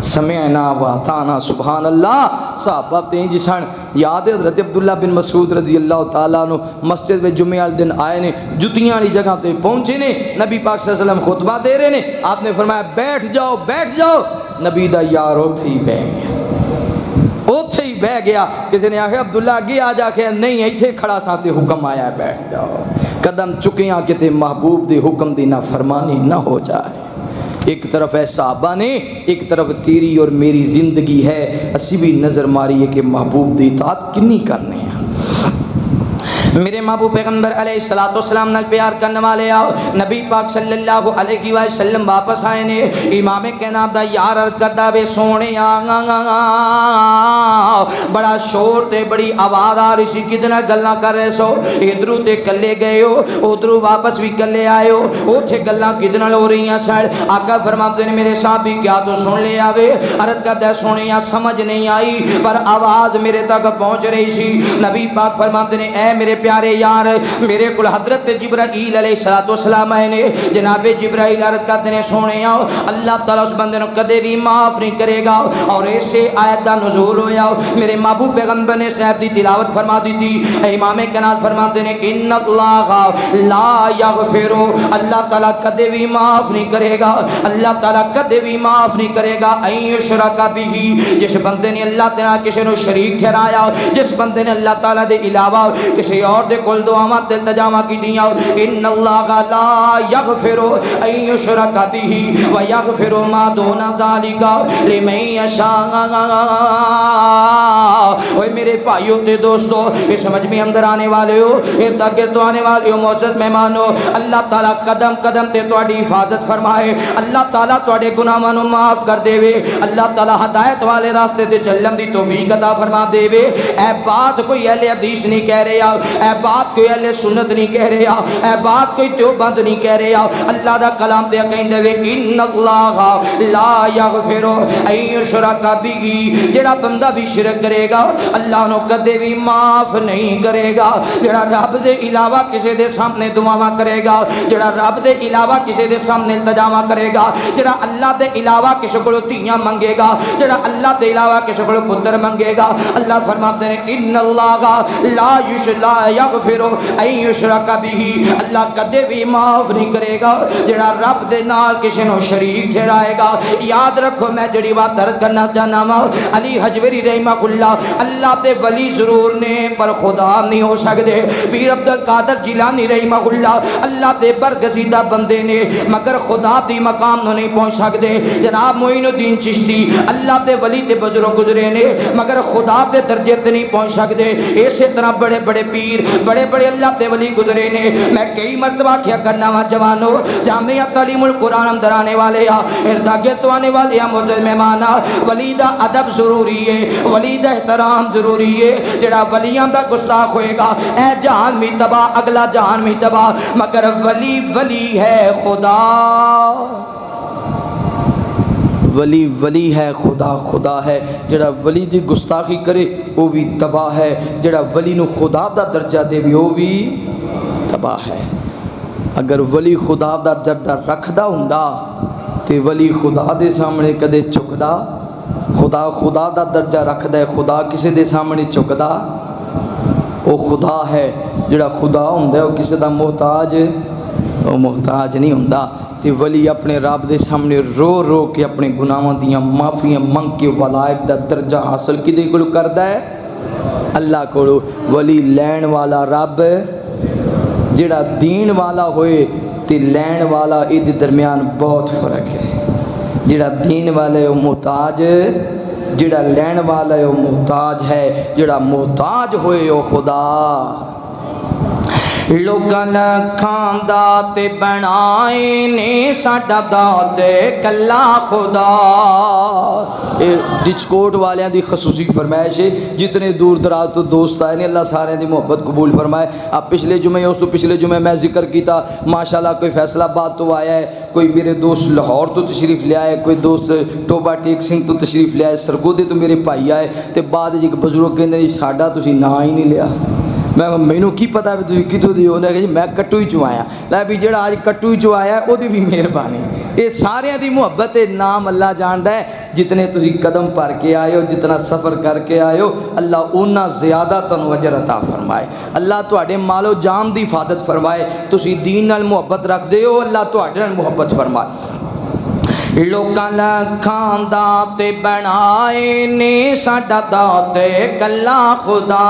سمعنا واطعنا۔ سبحان اللہ۔ صحابہ تین جسان یاد ہے حضرت عبداللہ بن مسعود رضی اللہ تعالیٰ عنہ مسجد میں جمعہ والے دن آئے نے، جتیاں والی جگہ تے پہنچے نے، نبی پاک صلی اللہ علیہ وسلم خطبہ دے رہے نے، آپ نے فرمایا بیٹھ جاؤ بیٹھ جاؤ، نبی دا یار اوتھے ہی بیٹھ گیا، اوتھے ہی بہ گیا۔ کسی نے آخیا عبداللہ آگے آ جا کے، نہیں ایتھے کھڑا سا تے حکم آیا ہے بیٹھ جاؤ، قدم چکیاں کہ تے محبوب دے حکم دی نافرمانی نہ ہو جائے۔ ایک طرف ہے صحابہ نے، ایک طرف تیری اور میری زندگی ہے، اسی بھی نظر ماری ہے کہ محبوب دی اطاعت کنی کرنے ہیں۔ میرے محبوب پیغمبر علیہ الصلوۃ والسلام نال پیار کرنے والے آؤ، نبی پاک صلی اللہ علیہ وسلم واپس آئے نے، امام کائنات دا یار عرض کردا وے سونے بڑا شور تے بڑی آواز آ رہی سی، کدے نال گلاں کر رہے سو، ادھروں تے کلے گئے ہو ادھروں واپس بھی کلے آئے ہو، اوتھے گلاں کدے نال ہو رہی ہیں سن۔ آقا فرماتے نے میرے صحابی کیا تو سن لیا وے؟ عرض کردا سونے سمجھ نہیں آئی پر آواز میرے تک پہنچ رہی سی۔ نبی پاک فرماتے نے اے میرے پیارے یار، میرے کل حضرت جبرائیل علیہ السلام آئے نے، جناب جبرائیل عرض کرتے ہیں سونے آؤ اللہ تعالیٰ اس بندے نے کدے بھی معاف نہیں کرے گا، اور ایسے آیت دا نزول ہویا، میرے محبوب پیغمبر نے صاحب دی تلاوت فرما دی تھی، امام کائنات فرماتے ہیں ان اللہ لا یغفر، اللہ تعالیٰ کدے بھی معاف نہیں کرے گا، اللہ تعالیٰ کدے بھی معاف نہیں کرے گا ان یشرک بہ، جس بندے نے اللہ تعالیٰ کسی نے شریک ٹھہرایا، جس بندے نے اللہ تعالیٰ دے علاوہ کسی اور دے کول دعاواں تے التجاواں کیتیاں، ان اللہ لا یغفر ان یشرک بہ ویغفر ما دون ذلک لمن یشاء۔ اوے میرے بھائیو تے دوستو، یہ سمجھ میں اندر آنے والے ہو، ارد گرد آنے والے ہو، معزز مہمانو، اللہ تعالیٰ قدم قدم تے تہاڈی حفاظت فرمائے، اللہ تعالیٰ تہاڈے گناہاں نوں معاف کر دے وے، اللہ تعالیٰ ہدایت والے راستے تے چلن دی توفیق عطا فرما دے وے۔ اے بات کوئی اہل حدیث نہیں کہہ رہا، اے بات کوئی اہل سنت نہیں کہہ رہا، اے بات کوئی دیوبند نہیں کہہ رہا، اللہ دا کلام تے کہندے وے ان اللہ لا یغفر ان یشرک بہ، جڑا بندہ بھی شرک کرے گا اللہ نو کدے بھی معاف نہیں کرے گا، جڑا رب دے علاوہ کسی دے سامنے دعاواں کرے گا، جڑا رب دے علاوہ کسی دے سامنے التجاواں کرے گا، جڑا اللہ دے علاوہ کسی کولوں دھیاں منگے گا، جڑا اللہ دے علاوہ کسی کولوں پتر منگے گا، اللہ فرماتے ہیں ان اللہ لا یغفر ان یشرک بہ، اللہ کدے بھی معاف نہیں کرے گا جڑا رب دے نال کسی نو شریک ٹھہرائے گا۔ یاد رکھو میں جڑی بات عرض کرنا چاہنا وا، علی حجویری رحمہ اللہ، اللہ تے ولی ضرور نے پر خدا نہیں ہو سکتے، پیر عبد القادر جیلانی رحمہ اللہ تے برگزیدہ بندے نے مگر خدا دی مقام نو نہیں پہنچ سکتے، جناب معین الدین چشتی اللہ تے ولی تے بزرگ گزرے نے مگر خدا دے درجے تے نہیں پہنچ سکتے، اسی طرح بڑے بڑے پیر بڑے بڑے اللہ تے ولی گزرے نے۔ میں کئی مرتبہ کیا کرنا وا جوانو، جامعہ تعلیم القرآن اندر آنے والے اردا تو آنے والے معزز مہمان، ولی دا ادب ضروری ہے، ولی دا احترام ضروری ہے، جڑا ولیاں دا گستاخ ہوئے گا اے جہان بھی تباہ اگلا جہان بھی تباہ، مگر ولی ولی ہے خدا، ولی ولی ہے خدا خدا ہے، جڑا ولی دی گستاخی کرے وہ بھی تباہ ہے، جڑا ولی نو خدا دا درجہ دے بھی وہ بھی تباہ ہے۔ اگر ولی خدا دا درجہ رکھدا ہوندا تے ولی خدا دے سامنے کدے چکدا، خدا خدا دا درجہ رکھدا ہے، خدا کسے دے سامنے چکدا، وہ خدا ہے، جڑا خدا ہوندا ہے وہ کسے دا محتاج، وہ محتاج نہیں ہوندا۔ تے ولی اپنے رب دے سامنے رو رو کے اپنے گناہاں دیاں معافیاں منگ کے ولایت دا درجہ حاصل کدے کول کردا ہے؟ اللہ کولو۔ ولی لین والا رب، جڑا دین والا ہوئے تے لین والا ادھے درمیان بہت فرق ہے، جڑا دین والا ہے وہ محتاج، جڑا لین والا ہے وہ محتاج ہے، جڑا محتاج ہوئے وہ خدا۔ لوکاں لکھاں دات بنائے نے ساڈا دات کلا خدا۔ ڈچکوٹ والیاں دی خصوصی فرمائش ہے، جتنے دور دراز تو دوست آئے نے اللہ سارے دی محبت قبول فرمائے۔ اب پچھلے جمعے اس تو پچھلے جمعے میں ذکر کیتا ماشاءاللہ، کوئی فیصلہ آباد تو آیا ہے، کوئی میرے دوست لاہور تو تشریف لے آئے، کوئی دوست ٹوبا ٹیک سنگھ تو تشریف لے آئے، سرگودے تو میرے بھائی آئے، تے بعد ایک بزرگ کہندے ساڈا تسی نا ہی نہیں لیا، میں مینوں کی پتا بھی تسی کتوں دی ہونے کہ جی میں کٹو ہی چوں آیا لے بھی جڑا اج کٹو ہی چوں آیا او دی بھی مہربانی یہ سارے دی محبت نام اللہ جاندا ہے جتنے تسی قدم پر کے آئے ہو جتنا سفر کر کے آئے ہو اللہ اونا زیادہ تنو اجر عطا فرمائے اللہ تواڈے مال و جان دی حفاظت فرمائے تسی دین نال محبت رکھ دے ہو اللہ تواڈے نال محبت فرمائے لوکاں لکھاں داتے بنائے نے ساڈا داتے کلا خدا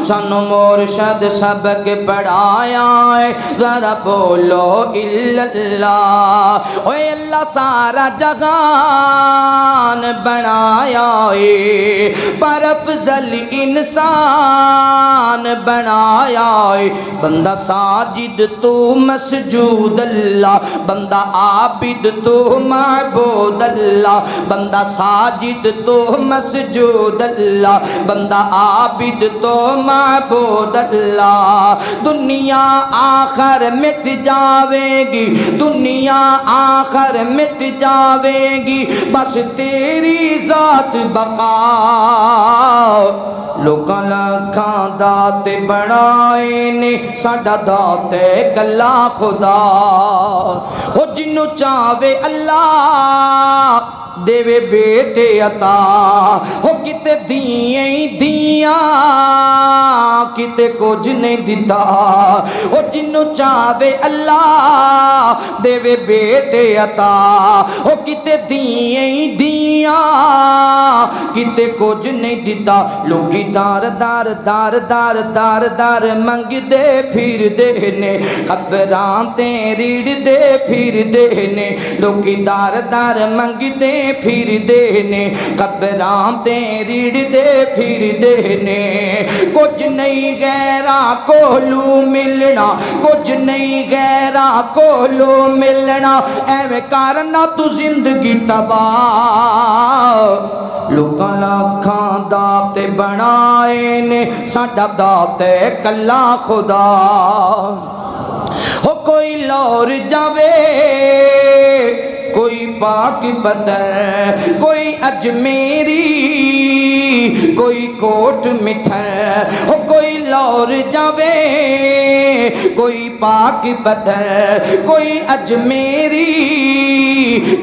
سانو مرشد سبق پڑھایا ہے ذرا بولو الا اللہ اوے اللہ سارا جہان بنایا ہے پر افضل انسان بنایا ہے بندہ ساجد تو مسجود اللہ بندہ عابد تو معبود اللہ بندہ ساجد تو مسجود اللہ بندہ عابد تو معبود اللہ دنیا آخر مٹ جاوے گی دنیا آخر مٹ جاوے گی بس تیری ذات بقا لوکاں لکھاں داتے بنائے نے ساڈا داتے کلا خدا او جنوں چاہے اللہ دیوے بیٹے عطا ہو کتے دیئیں دیاں کتے کچھ نہیں دیتا ہو جنوں چاہے اللہ دیوے بیٹے عطا ہو کتے دیئیں دیاں کتے کچھ نہیں دیتا لوکی دار دار دار دار دار دار منگ دے پھر دینے قبران تے ریڑ دے پھر دینے لوکی دار دار منگ دے پھر دینے قبران تے ریڑ دے پھر دینے کچھ نہیں غیرہ کولو ملنا کچھ نہیں غیرہ کولو ملنا ایویں کرنا تو زندگی تباہ لوکاں لکھاں داتے بنائے نے ساڈا داتے کلا خدا ہو کوئی لور جاوے کوئی پاک بدر کوئی اجمیری کوئی کوٹ مٹھر ہو کوئی لور جاوے کوئی پاک بدر کوئی اجمیری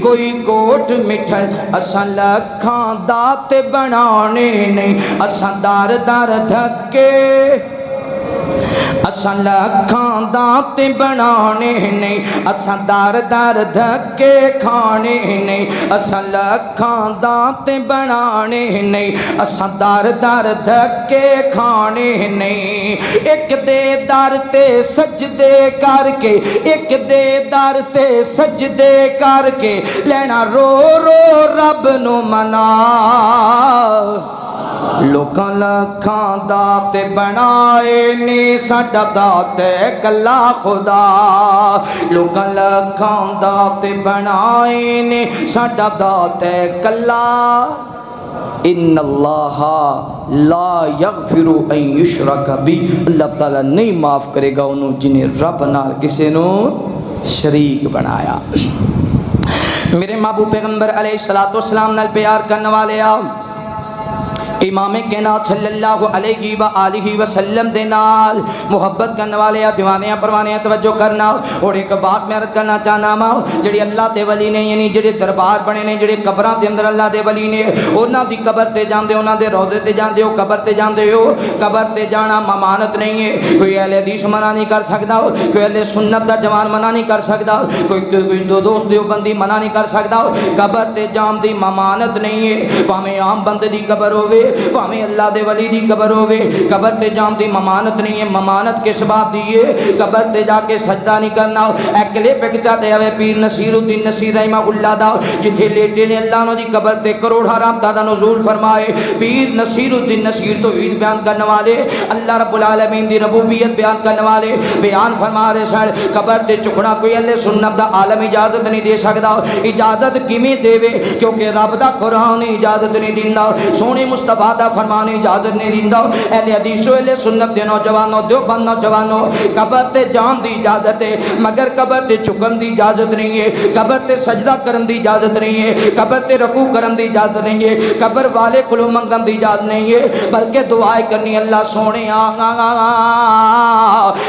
کوئی کوٹ مٹھر اساں لکھاں دات بنانے نہیں اساں دار دار دھکے اساں لکھاں دانت بنانے نہیں اساں دار دار دھکے کھانے نہیں اساں لکھاں دانت بنانے نہیں اساں دار دار دھکے کھانے نہیں ایک دے در تے سجدے کر کے ایک دے در تے سجدے کر کے لینا رو رو رب نو منا لوکاں لکھاں داتے بنائے نے ساڈا داتے کلا خدا لوکاں لکھاں داتے بنائے نے ساڈا داتے کلا ان اللہ لا یغفر ان یشرک بی اللہ تعالیٰ نہیں معاف کرے گا انہوں جنہیں رب نال کسی نو شریک بنایا میرے محبوب پیغمبر علیہ السلام نال پیار کرنے والے آؤ امام کائنات صلی اللہ علیہ وآلہ وسلم دے نال محبت کرنے والے دیوانیاں پروانیاں توجہ کرنا اور ایک بات میں عرض کرنا چاہنا ماں جڑے اللہ دے ولی نے یعنی جڑے دربار بنے نے جڑے قبراں دے اندر اللہ دے ولی نے انہاں دی قبر تے جاندے انہاں دے روضے تے جاندے ہو قبر تے جاندے ہو قبر تے جانا ممانت نہیں ہے کوئی اہل حدیث منع نہیں کر سکدا کوئی اہل سنت دا جوان منع نہیں کر سکدا کوئی دو دوست دیوبندی منع نہیں کر سکدا قبر تے جان دی ممانت نہیں ہے بھاویں عام بندے دی قبر ہوے بھاویں اللہ دے ولی دی قبر ہوے قبر تے جان دی ممانت نہیں ہے ممانت کس بات دی ہے قبر تے جا کے سجدہ نہیں کرنا اے کلپ ایک چاہتے ہوئے پیر نصیر الدین نصیر رحمہ اللہ دا جتھے لیٹے نے اللہ دی قبر تے کروڑ حرام دا نزول فرمائے پیر نصیر الدین نصیر توحید بیان کرنے والے اللہ رب العالمین دی ربوبیت بیان کرنے والے بیان فرما رہے سن قبر تے چکنا کوئی اللہ سنت دا عالم اجازت نہیں دے سکدا اجازت کیویں دے کیونکہ رب دا قرآن اجازت نہیں دیندا سونے مصطفیٰ مصطفیٰ دا فرمان اجازت نہیں دیندا اہل حدیث و اہل سنت دے نوجوانوں دیوبند نوجوانوں قبر تے جان دی اجازت ہے مگر قبر تے چکن دی اجازت نہیں ہے قبر تے سجدہ کرن دی اجازت نہیں ہے قبر تے رکوع کرن دی اجازت نہیں ہے قبر والے کولوں منگن دی اجازت نہیں ہے بلکہ دعائیں کرنی اللہ سونیا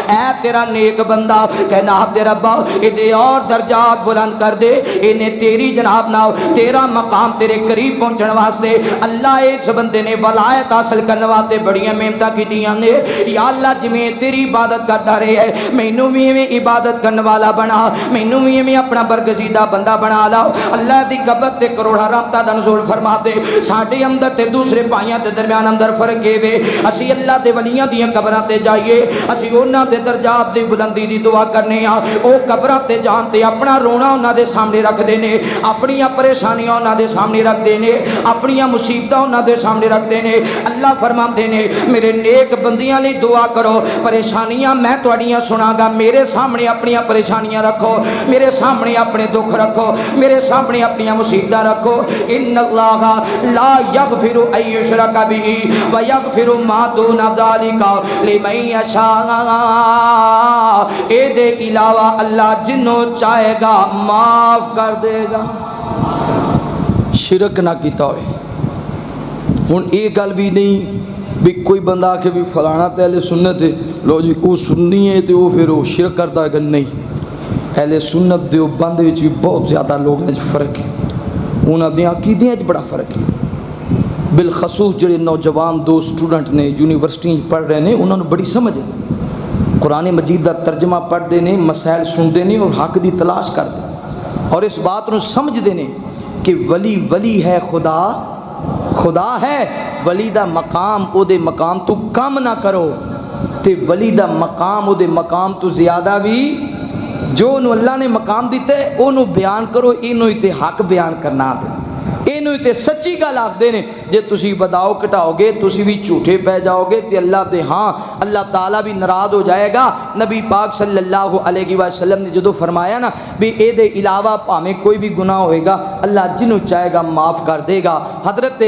اے تیرا نیک بندہ کہنا تیرا ربا انہیں اور درجات بلند کر دے انہیں تیری جناب نہ تیرا مقام تیرے قریب پہنچن واسطے اللہ اس بندے نے ولایت حاصل کرنے واسطے بڑیاں محنتاں کیتیاں نے یا اللہ جویں تیری عبادت کرتا رہے ہے مینوں بھی ایویں عبادت کرنے والا بنا مینوں بھی ایویں اپنا برگزیدہ بندہ بنا لا اللہ دی قبر تے کروڑا رحمتاں دا نزول فرما دے ساڈے اندر تے دوسرے پائیاں دے درمیان اندر فرق ہے وے اسی اللہ دے ولیاں دیاں قبراں تے جائیے اسی انہاں دے درجات دی بلندی دی دعا کرنے ہاں او قبراں تے جان تے اپنا رونا انہاں دے سامنے رکھ دے نے اپنی پریشانیاں انہاں دے سامنے رکھ دے نے اپنی مصیبتاں انہاں دے سامنے رکھ دے نے اللہ فرماندے نے میرے نیک بندیاں لئی دعا کرو پریشانیاں میں تواڈیاں سناں گا میرے سامنے اپنی پریشانیاں رکھو میرے سامنے اپنے دکھ رکھو میرے سامنے اپنی مصیبتاں رکھو ان اللہ لا یغفر ان یشرک بہ ویغفر ما دون ذلک لمن یشاء اے دے علاوہ اللہ جنوں چاہے گا معاف کر دے گا شرک نہ کیتا ہوئے ہن یہ گل بھی نہیں بھی کوئی بندہ کہ بھی فلانا تے اہل سنت ہے لو جی وہ سننی ہے تو وہ پھر وہ شرک کرتا ہے کہ نہیں اہل سنت دے بند وچ بھی بہت زیادہ لوگوں وچ فرق ہے انہاں دے عقیدے وچ بڑا فرق ہے بالخصوص جڑے نوجوان دو سٹوڈنٹ نے یونیورسٹی پڑھ رہے ہیں انہوں نے بڑی سمجھ ہے قرآن مجید دا ترجمہ پڑھتے ہیں مسائل سنتے ہیں اور حق دی تلاش کرتے ہیں اور اس بات کو سمجھتے ہیں کہ ولی ہے خدا ہے ولی دا مقام او دے مقام تو کم نہ کرو تے ولی دا مقام او دے مقام تو زیادہ بھی جو انہوں اللہ نے مقام دیتے انہوں بیان کرو انہوں تے حق بیان کرنا دے انہوں تے سچی گل آکھدے نے جے تسی بداؤ کٹاؤ گے تسی بھی جھوٹے پہ جاؤ گے تے اللہ تے ہاں اللہ تعالیٰ بھی ناراض ہو جائے گا نبی پاک صلی اللہ علیہ وسلم نے جدو فرمایا نا بھی اے دے علاوہ پاویں کوئی بھی گناہ ہوئے گا اللہ جنوں چاہے گا معاف کر دے گا حضرت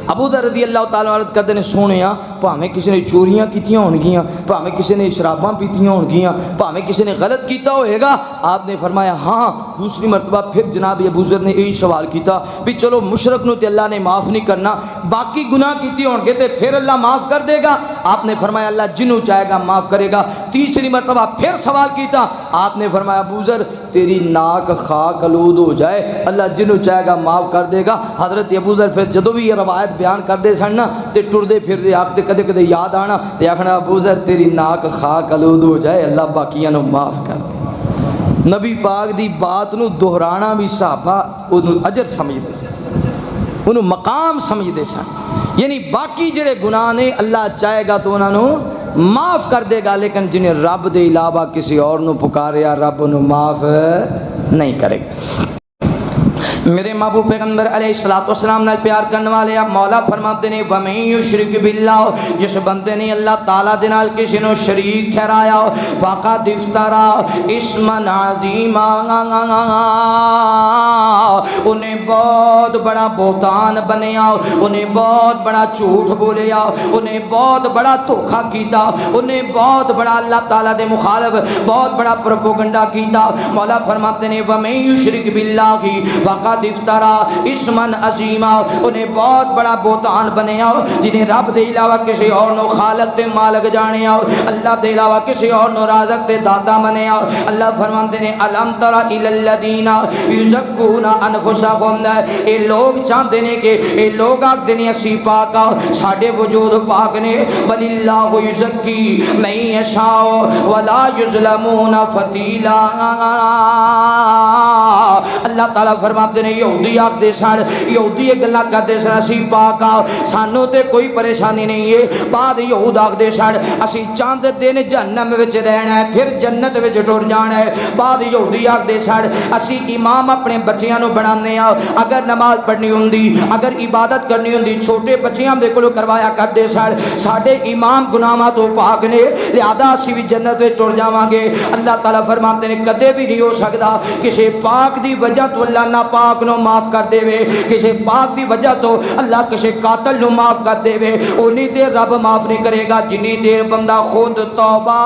ابو ذر رضی اللہ تعالیٰ عرض کرتے ہیں سونیا پاویں کسی نے چوریاں کیتیاں ہون گیاں پاویں کسی نے شراباں پیتیاں ہون گیاں پاویں کسی نے غلط کیتا ہوئے گا آپ نے فرمایا ہاں دوسری مرتبہ پھر جناب ابو ذر نے یہی سوال کیتا بھی چلو مشرک نو تے اللہ نے معاف نہیں کرنا باقی گناہ کیتی ہون گے تے پھر اللہ معاف کر دے گا آپ نے فرمایا اللہ جنوں چاہے گا معاف کرے گا تیسری مرتبہ پھر سوال کیتا آپ نے فرمایا ابو ذر تیری ناک خاک آلود ہو جائے اللہ جنوں چاہے گا معاف کر دے گا حضرت ابو ذر پھر جدو بھی یہ روایت بیان کر دے سن نا تے ٹردے پھردے آکھتے کدے کدے یاد آنا تے آکھنا ابو ذر تیری ناک خاک آلود ہو جائے اللہ باقیاں نو معاف کر دے نبی پاک دی بات نو دہرانا بھی صحابہ انہوں اجر سمجھدے سن انہوں مقام سمجھدے سن یعنی باقی جڑے گناہ نے اللہ چاہے گا تو انہوں نے معاف کر دے گا لیکن جنہیں رب دے علاوہ کسی اور نو پکاریا رب انہوں معاف نہیں کرے گا میرے محبوب پیغمبر علیہ السلام نے پیار کرنے والے مولا فرماتے ہیں وَمَن يُشْرِكْ بِاللَّهِ جس بندے نے اللہ تعالیٰ دے نال کسی نو شریک ٹھہرایا فَقَدْ افْتَرَىٰ اسْمًا عَظِيمًا انہیں بہت بڑا بہتان بنیا انہیں بہت بڑا جھوٹ بولیا انہیں بہت بڑا دھوکا کیتا انہیں بہت بڑا اللہ تعالیٰ دے مخالف بہت بڑا پروپیگنڈا کیتا مولا فرماتے ہیں وَمَن يُشْرِكْ بِاللَّهِ فَقَدْ افْتَرَىٰ اسْمًا عَظِيمًا انہیں بہت بڑا بہتان بنیا جنہیں رب دے علاوہ کسی اور نو خالق تے مالک جانیا اللہ دے علاوہ کسی اور نو رازق تے داتا منیا اللہ فرماتے ہیں الم تر الی الذین یزکون انفسهم اے لوگ چاہتے ہیں کہ اے لوگ آکھتے ہیں اسی پاک ساڈے وجود پاک نے بل اللہ یزکی من یشاء ولا یظلمون فتیلا اللہ تعالیٰ فرماتے ہیں یہودی آکھدے سن یہودی گلاں کردے سن اسی پاک سانو تے کوئی پریشانی نہیں ہے بعد یہود آکھدے سن اسی چاہندے نے جہنم وچ رہنا ہے پھر جنت وچ ٹر جانا ہے بعد یہودی آکھدے سن اسی امام اپنے بچیاں نو بنانے ہاں اگر نماز پڑھنی ہوندی اگر عبادت کرنی ہوندی چھوٹے بچیاں دے کولوں کروایا کردے سن ساڈے امام گناہاں تو پاک نے لہذا اسی بھی جنت وچ ٹر جاواں گے اللہ تعالیٰ فرماتے ہیں کدے بھی نہیں ہو سکدا کسی پاک دی وجہ تو اللہ ناپاک نو معاف کر دے وے، کسی پاک دی وجہ تو اللہ کسی قاتل نو معاف کر دے وے، اونی دیر رب معاف نہیں کرے گا جنی دیر بندہ خود توبہ۔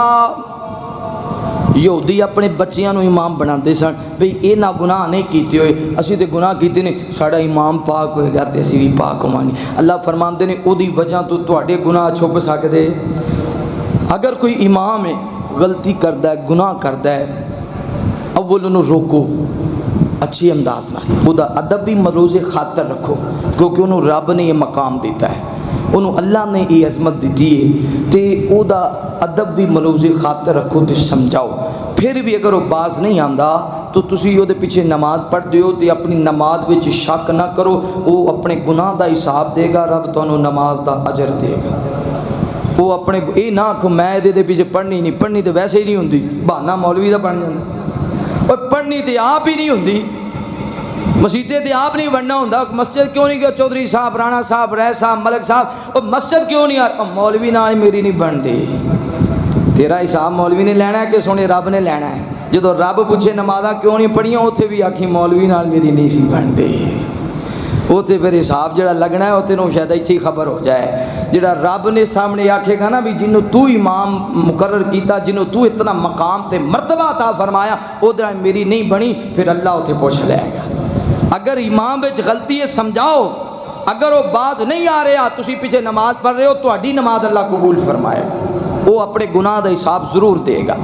یہودی اپنے بچیاں نو امام بنا دے سن بھئی اے نہ گناہ نہیں کیتے ہوئے، اسی تے گناہ کیتے نے، ساڑا امام پاک ہوئے گا تے اسی بھی پاک ہوئیں گے۔ اللہ فرماندے نے او دی وجہ تو تواڈے گناہ چھپ سکدے۔ اگر کوئی امام ہے غلطی کردہ ہے، گناہ کردہ ہے، اول انہوں روکو اچھی انداز نہ، او دا ادب بھی مروز خاطر رکھو، کیونکہ انہوں رب نے یہ مقام دیتا ہے، انہوں اللہ نے یہ عظمت دیتی ہے، تے او دا ادب دی مروز خاطر رکھو تے سمجھاؤ۔ پھر بھی اگر وہ باز نہیں آندا تو تسی او دے پیچھے نماز پڑھ دیو تے اپنی نماز وچ شک نہ کرو، وہ اپنے گناہ دا حساب دے گا، رب تانوں نماز دا اجر دے گا۔ وہ اپنے اے نہ آکھو میں دے پیچھے پڑھنی نہیں، پڑھنی تو ویسے ہی نہیں ہوندی، بہانہ مولوی دا بن جاندہ، اور پڑھنی تے آپ ہی نہیں ہوندی، مسجدیں تے آپ نہیں بننا ہوندا، مسجد کیوں نہیں گیا چودھری صاحب، رانا صاحب، رہ صاحب، ملک صاحب، اور مسجد کیوں نہیں آ مولوی نال میری نہیں بن دے، تیرا حساب مولوی نے لینا ہے کہ سونے رب نے لینا ہے؟ جدو رب پوچھے نمازاں کیوں نہیں پڑھیاں اوتھے بھی آکھی مولوی نال میری نہیں سی بن دے، اوتے پھر حساب جڑا لگنا ہے اوتے نو شاید اچھی خبر ہو جائے۔ جڑا رب نے سامنے آکھے گا نا بھی جنوں تو امام مقرر کیتا، جنوں تو اتنا مقام تے مرتبہ عطا فرمایا، او دے میری نہیں بنی، پھر اللہ اوتے پوچھ لے گا۔ اگر امام وچ غلطی ہے سمجھاؤ، اگر وہ بات نہیں آ رہا تسی پیچھے نماز پڑھ رہے ہو، تہاڈی نماز اللہ قبول فرمائے، وہ اپنے گناہ دا حساب ضرور دے گا۔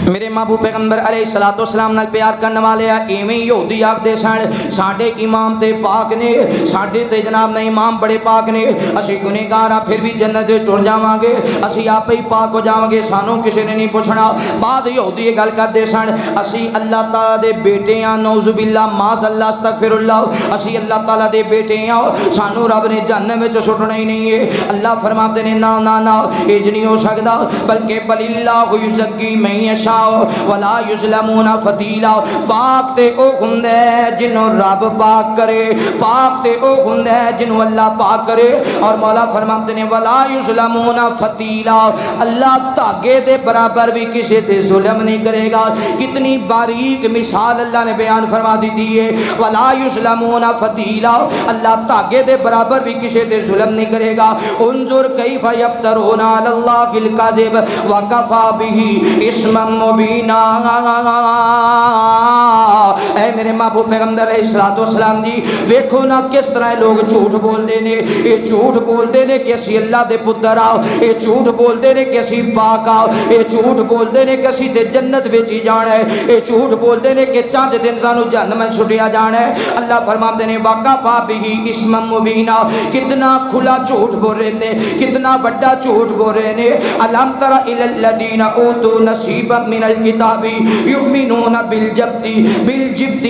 میرے محبوب پیغمبر علیہ الصلوۃ والسلام نال پیار کرنے والے ایویں یہودی آکھدے سن ساڈے امام تے پاک نے، ساڈے تے جناب نے امام بڑے پاک نے، اسی گنہگار ہاں پھر بھی جنت وچ ٹر جاواں گے، اسی آپ ہی پاک ہو جاواں گے، سانوں کسی نے نہیں پوچھنا۔ بعد یہودی یہ گل کردے سن اسی اللہ تعالیٰ دے بیٹے ہاں، نعوذ باللہ، معاذ اللہ، استغفر اللہ، اسی اللہ تعالیٰ دے بیٹے ہاں، سانوں رب نے جہنم وچ سٹنا ہی نہیں ہے۔ اللہ فرماتے نے نا نا نا، اج نہیں ہو سکدا، بلکہ بل اللہ یزکی من یشاء ولا یظلمون فتیلا، پاک تے او ہندے جنوں رب پاک کرے، پاک تے او ہندے جنوں اللہ پاک کرے، اور مولا فرماتے ہیں ولا یظلمون فتیلا، اللہ دھاگے دے برابر بھی کسی تے ظلم نہیں کرے گا۔ کتنی باریک مثال اللہ نے بیان فرما دی ہے، ولا یظلمون فتیلا، اللہ دھاگے دے برابر بھی کسی تے ظلم نہیں کرے گا۔ انظر کیف یفترون علی اللہ الکذب وکفی بہ اسما مبینا، اے میرے محبوب پیغمبر علیہ الصلوۃ والسلام جی ویکھو نا کس طرح لوگ جھوٹ بول دے نے، یہ جھوٹ بول دے نے کہ اسی اللہ دے پتر آؤ، یہ جھوٹ بول دے نے کہ اسی پاک آؤ، یہ جھوٹ بول دے نے کہ اسی تے جنت وچ ہی جانا ہے، یہ جھوٹ بول دے نے کہ چند دن سانو جہنم وچ سٹیا جانا ہے۔ اللہ فرماتے ہیں وکفی بہ اسما مبینا، کتنا کھلا جھوٹ بول رہے نے، کتنا بڑا جھوٹ بول رہے نے۔ الم تر الی الذین اوتوا نصیبا من الکتاب یؤمنون بالجبت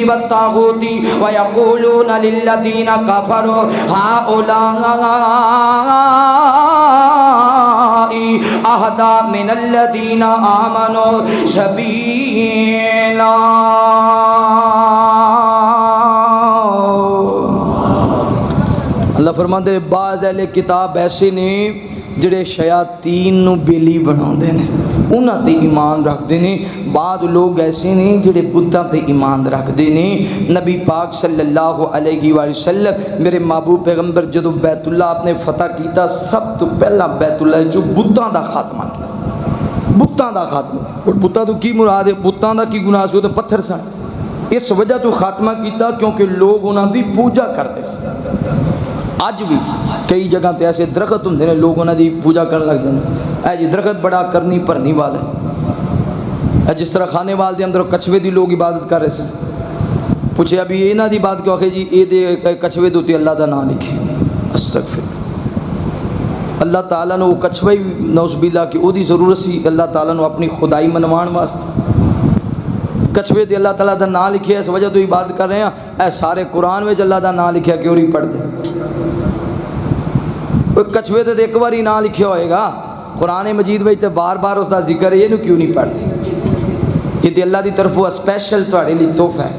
والطاغوت ویقولون للذین کفروا هؤلاء اہدی من الذین آمنوا سبیلا۔ اللہ فرماتے ہیں بعض اہل کتاب ایسے نے جڑے شیاطین نو بیلی بناؤندے نے، انہاں تے ایمان رکھدے نے۔ بعض لوگ ایسے نے جڑے بتاں تے ایمان رکھدے نے۔ نبی پاک صلی اللہ علیہ وآلہ وسلم میرے محبوب پیغمبر جدو بیت اللہ آپ نے فتح کیتا، سب تو پہلا بیت اللہ جو بتاں دا خاتمہ کیا، بتاں دا خاتمہ۔ اور بتاں تو کی مراد ہے؟ بتاں دا کی گناہ سی؟ تو پتھر سن، اس وجہ تو خاتمہ کیتا کیونکہ لوگ انہاں دی پوجا کرتے سن۔ اج بھی کئی جگہ تے ایسے درخت ہوندے نے، لوگ انہاں دی پوجا کرنے لگ جاندے، اے جی درخت بڑا کرنی بھرنی والا ہے۔ اے جس طرح خانے وال دے اندر کچھوے دی لوگ عبادت کر رہے سے، پوچھے ابھی یہ انہاں دی بات کیوں آخے جی اے دے کچھوے دے اوتے اللہ دا نام لکھے، استغفر اللہ تعالیٰ نے وہ کچھوے نعوذ باللہ کہ او دی ضرورت سی اللہ تعالیٰ نے اپنی خدائی منوان واسطے کچھوے تے اللہ تعالیٰ دا نام لکھے، اس وجہ تو عبادت کر رہے ہیں۔ اے سارے قرآن میں اللہ دا نام لکھیا کیوں نہیں پڑھتے؟ کچھوے تے ایک بار ہی نام لکھیا ہوئے گا، قرآن مجید میں تے بار بار اس دا ذکر ہے، یہ کیوں نہیں پڑھتے؟ یہ تے اللہ دی طرف وہ اسپیشل تہاڈے لیے تحفہ ہے۔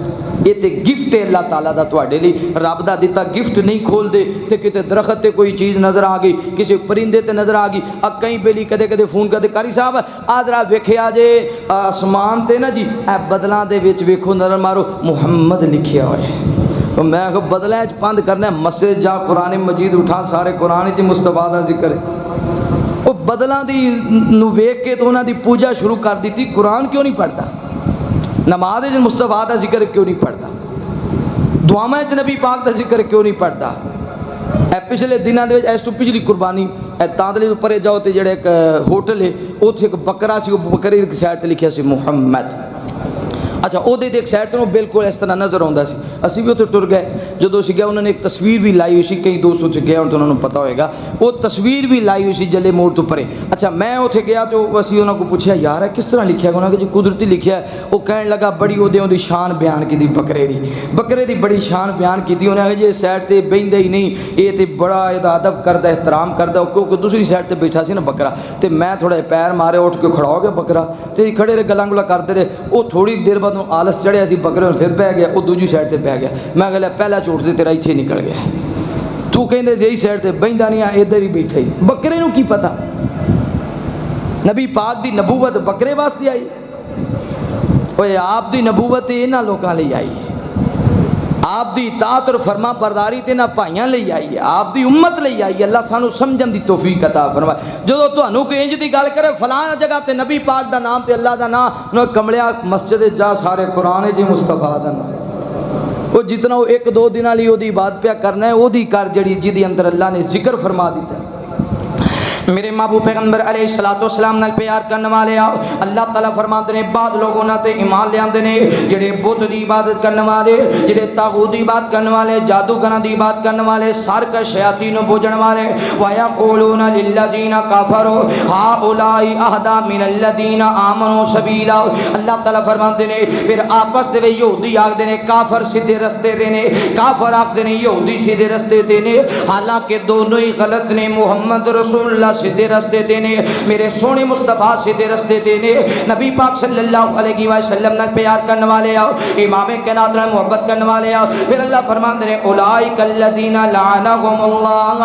یہ تو گفٹ ہے اللہ تعالیٰ دا تواڈے لئی، رب دا دتا گفٹ نہیں کھول دے تے کتے درخت تے کوئی چیز نظر آ گئی، کسی پرندے تے نظر آ گئی، کئی بیلی کدے کدے فون کردے قاری صاحب آدرا ویکھیا جے آسمان تے نا جی اے بدلاں دے وچ ویکھو نظر مارو محمد لکھیا ہوئے ہے، میں کہ بدلیں چ بند کرنا ہے، مسجد جا قرآن مجید اٹھا سارے قرآن چ مصطفیٰ دا ذکر ہے، وہ بدلاں دی نو ویکھ کے تو انہاں دی پوجا شروع کر دیتی، قرآن کیوں نہیں پڑھتا، نماز وچ مصطفیٰ دا ذکر کیوں نہیں پڑھتا، دعاواں وچ نبی پاک دا ذکر کیوں نہیں پڑھتا۔ اے پچھلے دنوں دے وچ اس تو پچھلی قربانی اے تاندلے تو پرے جاؤ تے جڑے ایک ہوٹل ہے اوتھے ایک بکرا سی، وہ بکرے دی سائڈ تے لکھیا سی محمد، اچھا وہ دے ایک سائڈ تو بالکل اس طرح نظر آتا سی، اسی بھی اتنے ٹر گئے، جدو اسی گئے انہوں نے ایک تصویر بھی لائی ہوئی سی، کئی دوست اتنے گئے تو انہوں نے پتا ہوئے گا، وہ تصویر بھی لائی ہوئی سی جلے موڑ تو پرے، اچھا میں اتنے گیا تو اسی انہوں کو پوچھا یار ہے کس طرح لکھیا ہے، انہوں نے کہ جی قدرتی لکھیا ہے، وہ کہنے لگا بڑی وہ دی شان بیان کی دی بکرے دی بڑی شان بیان کی تھی، انہوں نے کہا جی سائڈ تے بیندہ ہی نہیں، یہ تے بڑا ادب کردہ احترام کردہ، کیونکہ دوسری سائڈ تے بیٹھا سی نا بکرا، تے میں تھوڑے پیر مارے اٹھ کے کھڑا ہو گیا بکرا، تے کھڑے رہے گلاں گلا کرتے رہے، وہ تھوڑی دیر بعد آلس چڑھے سی بکرے پھر بہ گیا، وہ دوسری سائڈ تے بہ گیا، میں کہا پہلا چوٹ دے تیرا ایتھے نکل گیا، تو کہندے یہی سائڈ تے بہندا نہیں ادھر ہی بیٹھا ہی، بکرے نو کی پتہ نبی پاک دی نبوت بکرے واسطے آئی، اوے آپ دی نبوت انہاں لوکاں لئی آئی ہے، آپ دی اطاعت اور فرما برداری تے نہ پائیاں لئی آئی ہے، آپ دی امت لئی آئی ہے، اللہ سانو سمجھن دی توفیق عطا فرمائے۔ جدو تانوں کوئی انج دی گل کرے فلاں جگہ تے نبی پاک دا نام تے اللہ دا نام، نو کملیا مسجد جا سارے قرآن جی مصطفیٰ دا نام، وہ جتنا وہ ایک دو دن والی وہ دی بات پیا کرنا ہے وہ دی کر جڑی جی دی اندر اللہ نے ذکر فرما دیتا ہے۔ میرے محبوب پیغمبر علیہ السلام نال پیار کرنے والے آؤ، اللہ تعالیٰ فرماتے ہیں بعض لوگوں نے تے ایمان لے آندے نے جڑے بت دی عبادت کرنے والے، جڑے طاغوت دی عبادت کرنے والے، جادوگراں دی عبادت کرنے والے، سرکش شیاطین بوجھن والے، وَيَقُولُونَ لِلَّذِينَ كَفَرُوا هَؤُلَاءِ أَهْدَىٰ مِنَ الَّذِينَ آمَنُوا سَبِيلًا، اللہ تعالیٰ فرماتے ہیں پھر آپس دے یہودی آکھدے نے کافر سیدھے رستے دے نے، کافر آکھدے نے یہودی سیدھے رستے دے نے، حالانکہ دونوں ہی غلط نے، محمد رسول اللہ سیدھے رستے دینے، میرے سونے مصطفیٰ سیدھے رستے دینے، نبی پاک صلی اللہ علیہ وسلم نے پیار کرنے والے آؤ، امام کائنات نے محبت کرنے والے آؤ، پھر اللہ فرماتے ہیں اولئک الذین لعنہم اللہ،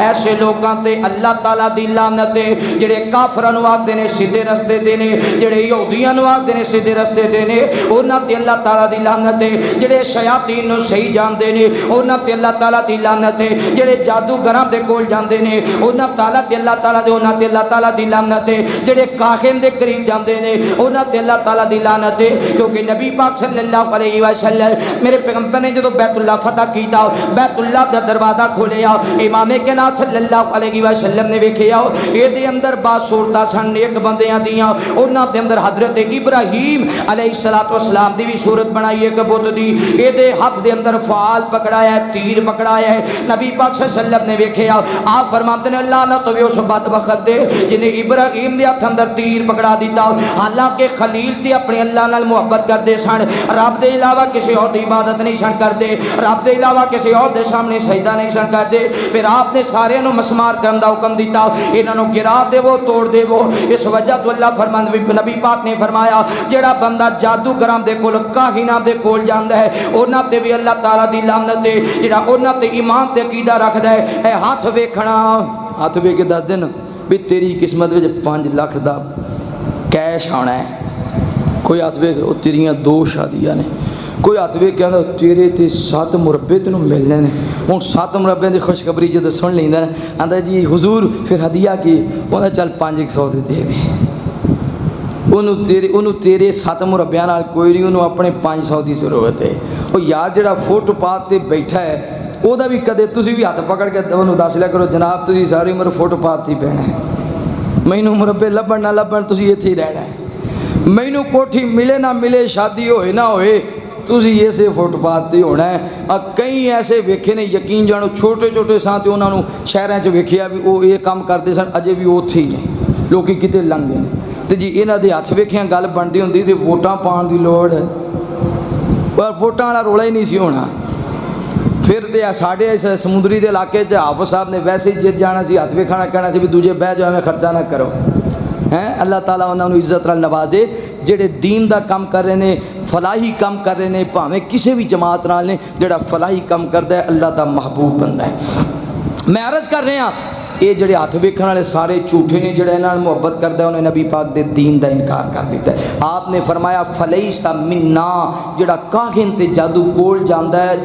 ایسے لوگاں تے اللہ تعالیٰ دی لعنت ہے جڑے کافراں نوں آکھدے نے سیدھے رستے دینے، جڑے یہودیاں نوں آکھدے نے سیدھے رستے دینے، انہاں تے اللہ تعالیٰ دی لعنت ہے، جڑے شیاطین نوں صحیح جاندے نے انہاں تے اللہ تعالیٰ دی لعنت ہے، جڑے جادوگراں دے کول جاندے نے انہاں تعالیٰ تے اللہ تعالیٰ دے انہاں تے اللہ تعالیٰ دی لعنت ہے، جڑے کاہن دے قریب جاندے نے انہاں تے اللہ تعالیٰ دی لعنت ہے، کیونکہ نبی پاک صلی اللہ علیہ وسلم میرے پیغمبر نے جدو بیت اللہ فتح کیتا، بیت اللہ دا دروازہ کھولیا، امام کائنات صلی اللہ علیہ وسلم نے ویکھیا اے دے اندر با صورتاں سن نیک بندیاں دیاں، انہاں دے اندر حضرت ابراہیم علیہ السلام دی بھی صورت بنائی ہے کبوت دی، اے دے ہاتھ دے اندر فال پکڑایا ہے، تیر پکڑایا ہے، نبی پاک صلی اللہ علیہ وسلم نے ویکھیا، آپ فرماتے ہیں اللہ نہ تو اس بدبخت دے جنہیں ابراہیم دے ہاتھ اندر تیر پکڑا دیتا، حالانکہ خلیل تے اپنے اللہ نال محبت کردے سن، رب دے علاوہ کسی اور دی عبادت نہیں سن کردے، رب دے علاوہ کسی اور دے سامنے سجدہ نہیں سن کردے، پھر آپ نے سارے نو مسمار کرن دا حکم دیتا، انہاں نو گرا دے وہ توڑ دے وہ، اس وجہ تو اللہ فرماندے نبی پاک نے فرمایا جڑا بندہ جادوگراں دے کول کاہناں دے کول جاندا ہے انہاں تے بھی اللہ تعالیٰ دی لعنت ہے، جڑا انہاں تے ایمان تے عقیدہ رکھدا ہے، اے ہاتھ ویکھنا، ہاتھ ویکھ کے دس دن بھی تیری قسمت وچ 5 لاکھ دا کیش آنا ہے، کوئی ہاتھ ویکھ تیریاں 2 شادیاں نے، کوئی ہاتھ ویکھ کہندا تیرے تے 7 مربے تینوں ملنے نے، ہن 7 مربے دی خوشخبری جدوں سن لیندا آندا جی حضور پھر ہدیہ کی، انہاں چل 500 دے دے، انہوں تیرے 7 مربیاں نال کوئی نہیں، انہوں اپنے 500 دی ضرورت ہے، وہ یار جڑا فوٹ پات تے بیٹھا ہے وہ دا بھی کدے تسی بھی ہاتھ پکڑ کے انہوں دس لیا کرو جناب تسی ساری عمر فوٹ پات ہی پہنا ہے، مینوں مربے لبن نہ لبن تسی ایتھے ہی رہنا ہے، مینوں کوٹھی ملے نہ ملے شادی ہوئے نہ ہوئے تسی ایسے فوٹ پات تے ہونا ہے۔ کئی ایسے ویکھے نے یقین جانو چھوٹے چھوٹے سان تے انہوں شہراں چ ویکھیا بھی وہ یہ کام کرتے سن اجے بھی اوتھے ہی نے، لوکی کتے لنگ گئے تے جی انہاں دے ہاتھ ویکھیاں گل بنتی ہوندی تے ووٹاں پان دی لوڑ ہے، پر ووٹاں والا رولا ہی نہیں سی ہونا، پھر تے ساڈے اس سمندری دے علاقے چ حافظ صاحب نے ویسے ہی جت جانا سی، ہاتھ ویکھنا کہنا سی بھی دوجے بہ جاؤ میں خرچہ نہ کرو، ہیں اللہ تعالیٰ انہوں نے عزت نال نوازے جڑے دین دا کم کر رہے ہیں فلاحی کم کر رہے ہیں بھاویں کسی بھی جماعت نال نے جڑا فلاحی کم کرتا ہے اللہ دا محبوب بندہ ہے میں عرض کر رہے ہیں یہ جڑے ہاتھ ویکھن والے سارے جھوٹے نے جڑے انہاں نال محبت کردا ہے انہیں نبی پاک دے دین دا انکار کر دیتا ہے آپ نے فرمایا فلیس منا جڑا کاہن تے جادو کول جاندا ہے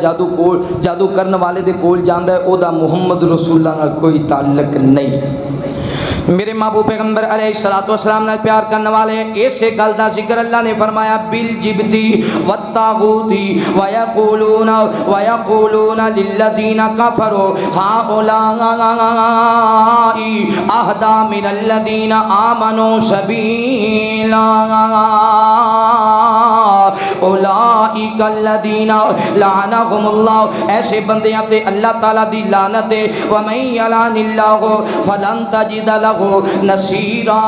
جادو کرن والے دے کول جاندا ہے او دا محمد رسول اللہ نال کوئی تعلق نہیں میرے محبوب پیغمبر علیہ الصلوۃ والسلام نے پیار کرنے والے ایسے گل دا ذکر اللہ نے فرمایا بالجبتی والطاغوتی ویقولون للذین کفروا ہؤلاء اہدی من الذین آمنوا سبیلا اولئک الذین لعنهم اللہ ایسے بندیاں تے اللہ تعالیٰ دی لعنت ہے ومن یلعن اللہ فلن تجد لہ نصیرا